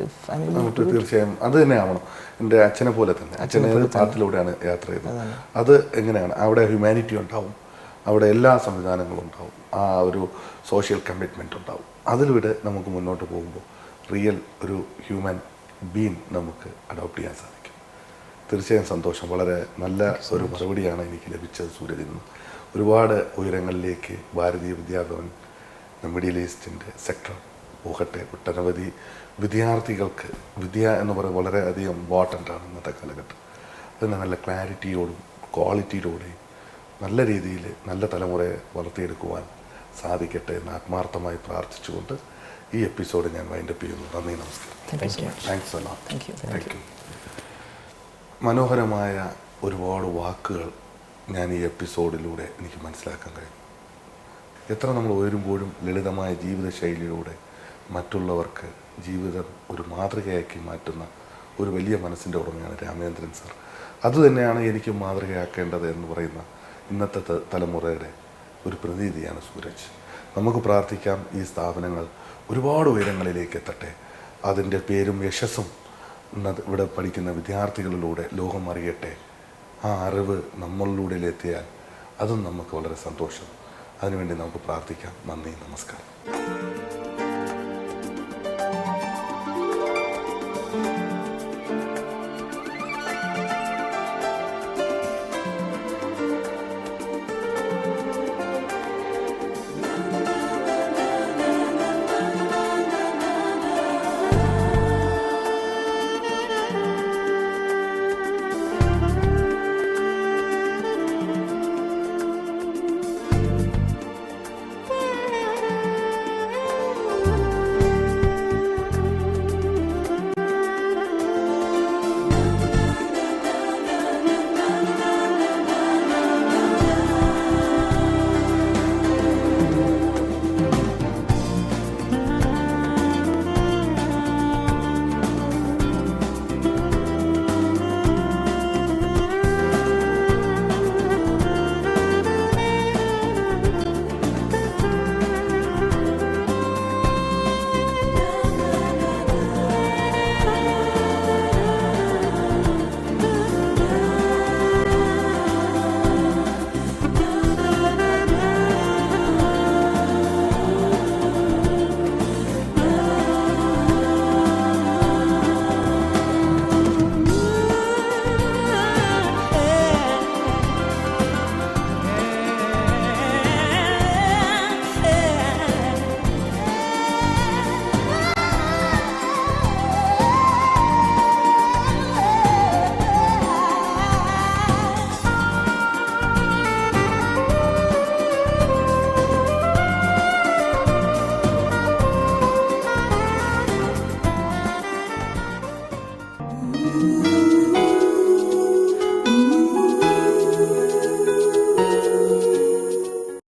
if I'm able to do it, തീർച്ചയായും അത് തന്നെ ആവണം. എൻ്റെ അച്ഛനെ പോലെ തന്നെ. അച്ഛനെ പാത്തിലൂടെയാണ് യാത്ര ചെയ്തത്. അത് എങ്ങനെയാണ്? അവിടെ ഹ്യൂമാനിറ്റി ഉണ്ടാവും, അവിടെ എല്ലാ സംവിധാനങ്ങളും ഉണ്ടാവും, ആ ഒരു സോഷ്യൽ കമ്മിറ്റ്മെൻറ്റ് ഉണ്ടാവും. അതിലൂടെ നമുക്ക് മുന്നോട്ട് പോകുമ്പോൾ റിയൽ ഒരു ഹ്യൂമൻ ബീങ് നമുക്ക് അഡോപ്റ്റ് ചെയ്യാൻ സാധിക്കും. തീർച്ചയായും സന്തോഷം. വളരെ നല്ല ഒരു മറുപടിയാണ് എനിക്ക് ലഭിച്ചത് സൂരജിൽ നിന്ന്. ഒരുപാട് ഉയരങ്ങളിലേക്ക് ഭാരതീയ വിദ്യാഭവൻ മിഡിൽ ഈസ്റ്റിൻ്റെ സെക്ടർ പോകട്ടെ. ഒട്ടനവധി വിദ്യാർത്ഥികൾക്ക് വിദ്യ എന്ന് പറയുന്നത് വളരെയധികം ഇമ്പോർട്ടൻ്റ് ആണ് ഇന്നത്തെ കാലഘട്ടം. അതിന് നല്ല ക്ലാരിറ്റിയോടും ക്വാളിറ്റിയിലൂടെയും നല്ല രീതിയിൽ നല്ല തലമുറയെ വളർത്തിയെടുക്കുവാൻ സാധിക്കട്ടെ എന്ന് ആത്മാർത്ഥമായി പ്രാർത്ഥിച്ചുകൊണ്ട് ഈ എപ്പിസോഡ് ഞാൻ വൈൻഡപ്പ് ചെയ്യുന്നു. നന്ദി, നമസ്കാരം. താങ്ക്സ് അല്ലോ. Thank you. മനോഹരമായ ഒരുപാട് വാക്കുകൾ ഞാൻ ഈ എപ്പിസോഡിലൂടെ എനിക്ക് മനസ്സിലാക്കാൻ കഴിയും. എത്ര നമ്മൾ ഉയരുമ്പോഴും ലളിതമായ ജീവിതശൈലിയിലൂടെ മറ്റുള്ളവർക്ക് ജീവിതം ഒരു മാതൃകയാക്കി മാറ്റുന്ന ഒരു വലിയ മനസ്സിൻ്റെ ഉടമയാണ് രാമചന്ദ്രൻ സാർ. അതുതന്നെയാണ് എനിക്ക് മാതൃകയാക്കേണ്ടത് എന്ന് പറയുന്ന ഇന്നത്തെ തലമുറയുടെ ഒരു പ്രതിനിധിയാണ് സൂരജ്. നമുക്ക് പ്രാർത്ഥിക്കാം ഈ സ്ഥാപനങ്ങൾ ഒരുപാട് ഉയരങ്ങളിലേക്ക് എത്തട്ടെ. അതിൻ്റെ പേരും യശസ്സും ഇവിടെ പഠിക്കുന്ന വിദ്യാർത്ഥികളിലൂടെ ലോകം അറിയട്ടെ. ആ അറിവ് നമ്മളിലൂടെ എത്തിയാൽ അതും നമുക്ക് വളരെ സന്തോഷം. അതിനുവേണ്ടി നമുക്ക് പ്രാർത്ഥിക്കാം. നന്ദി, നമസ്കാരം.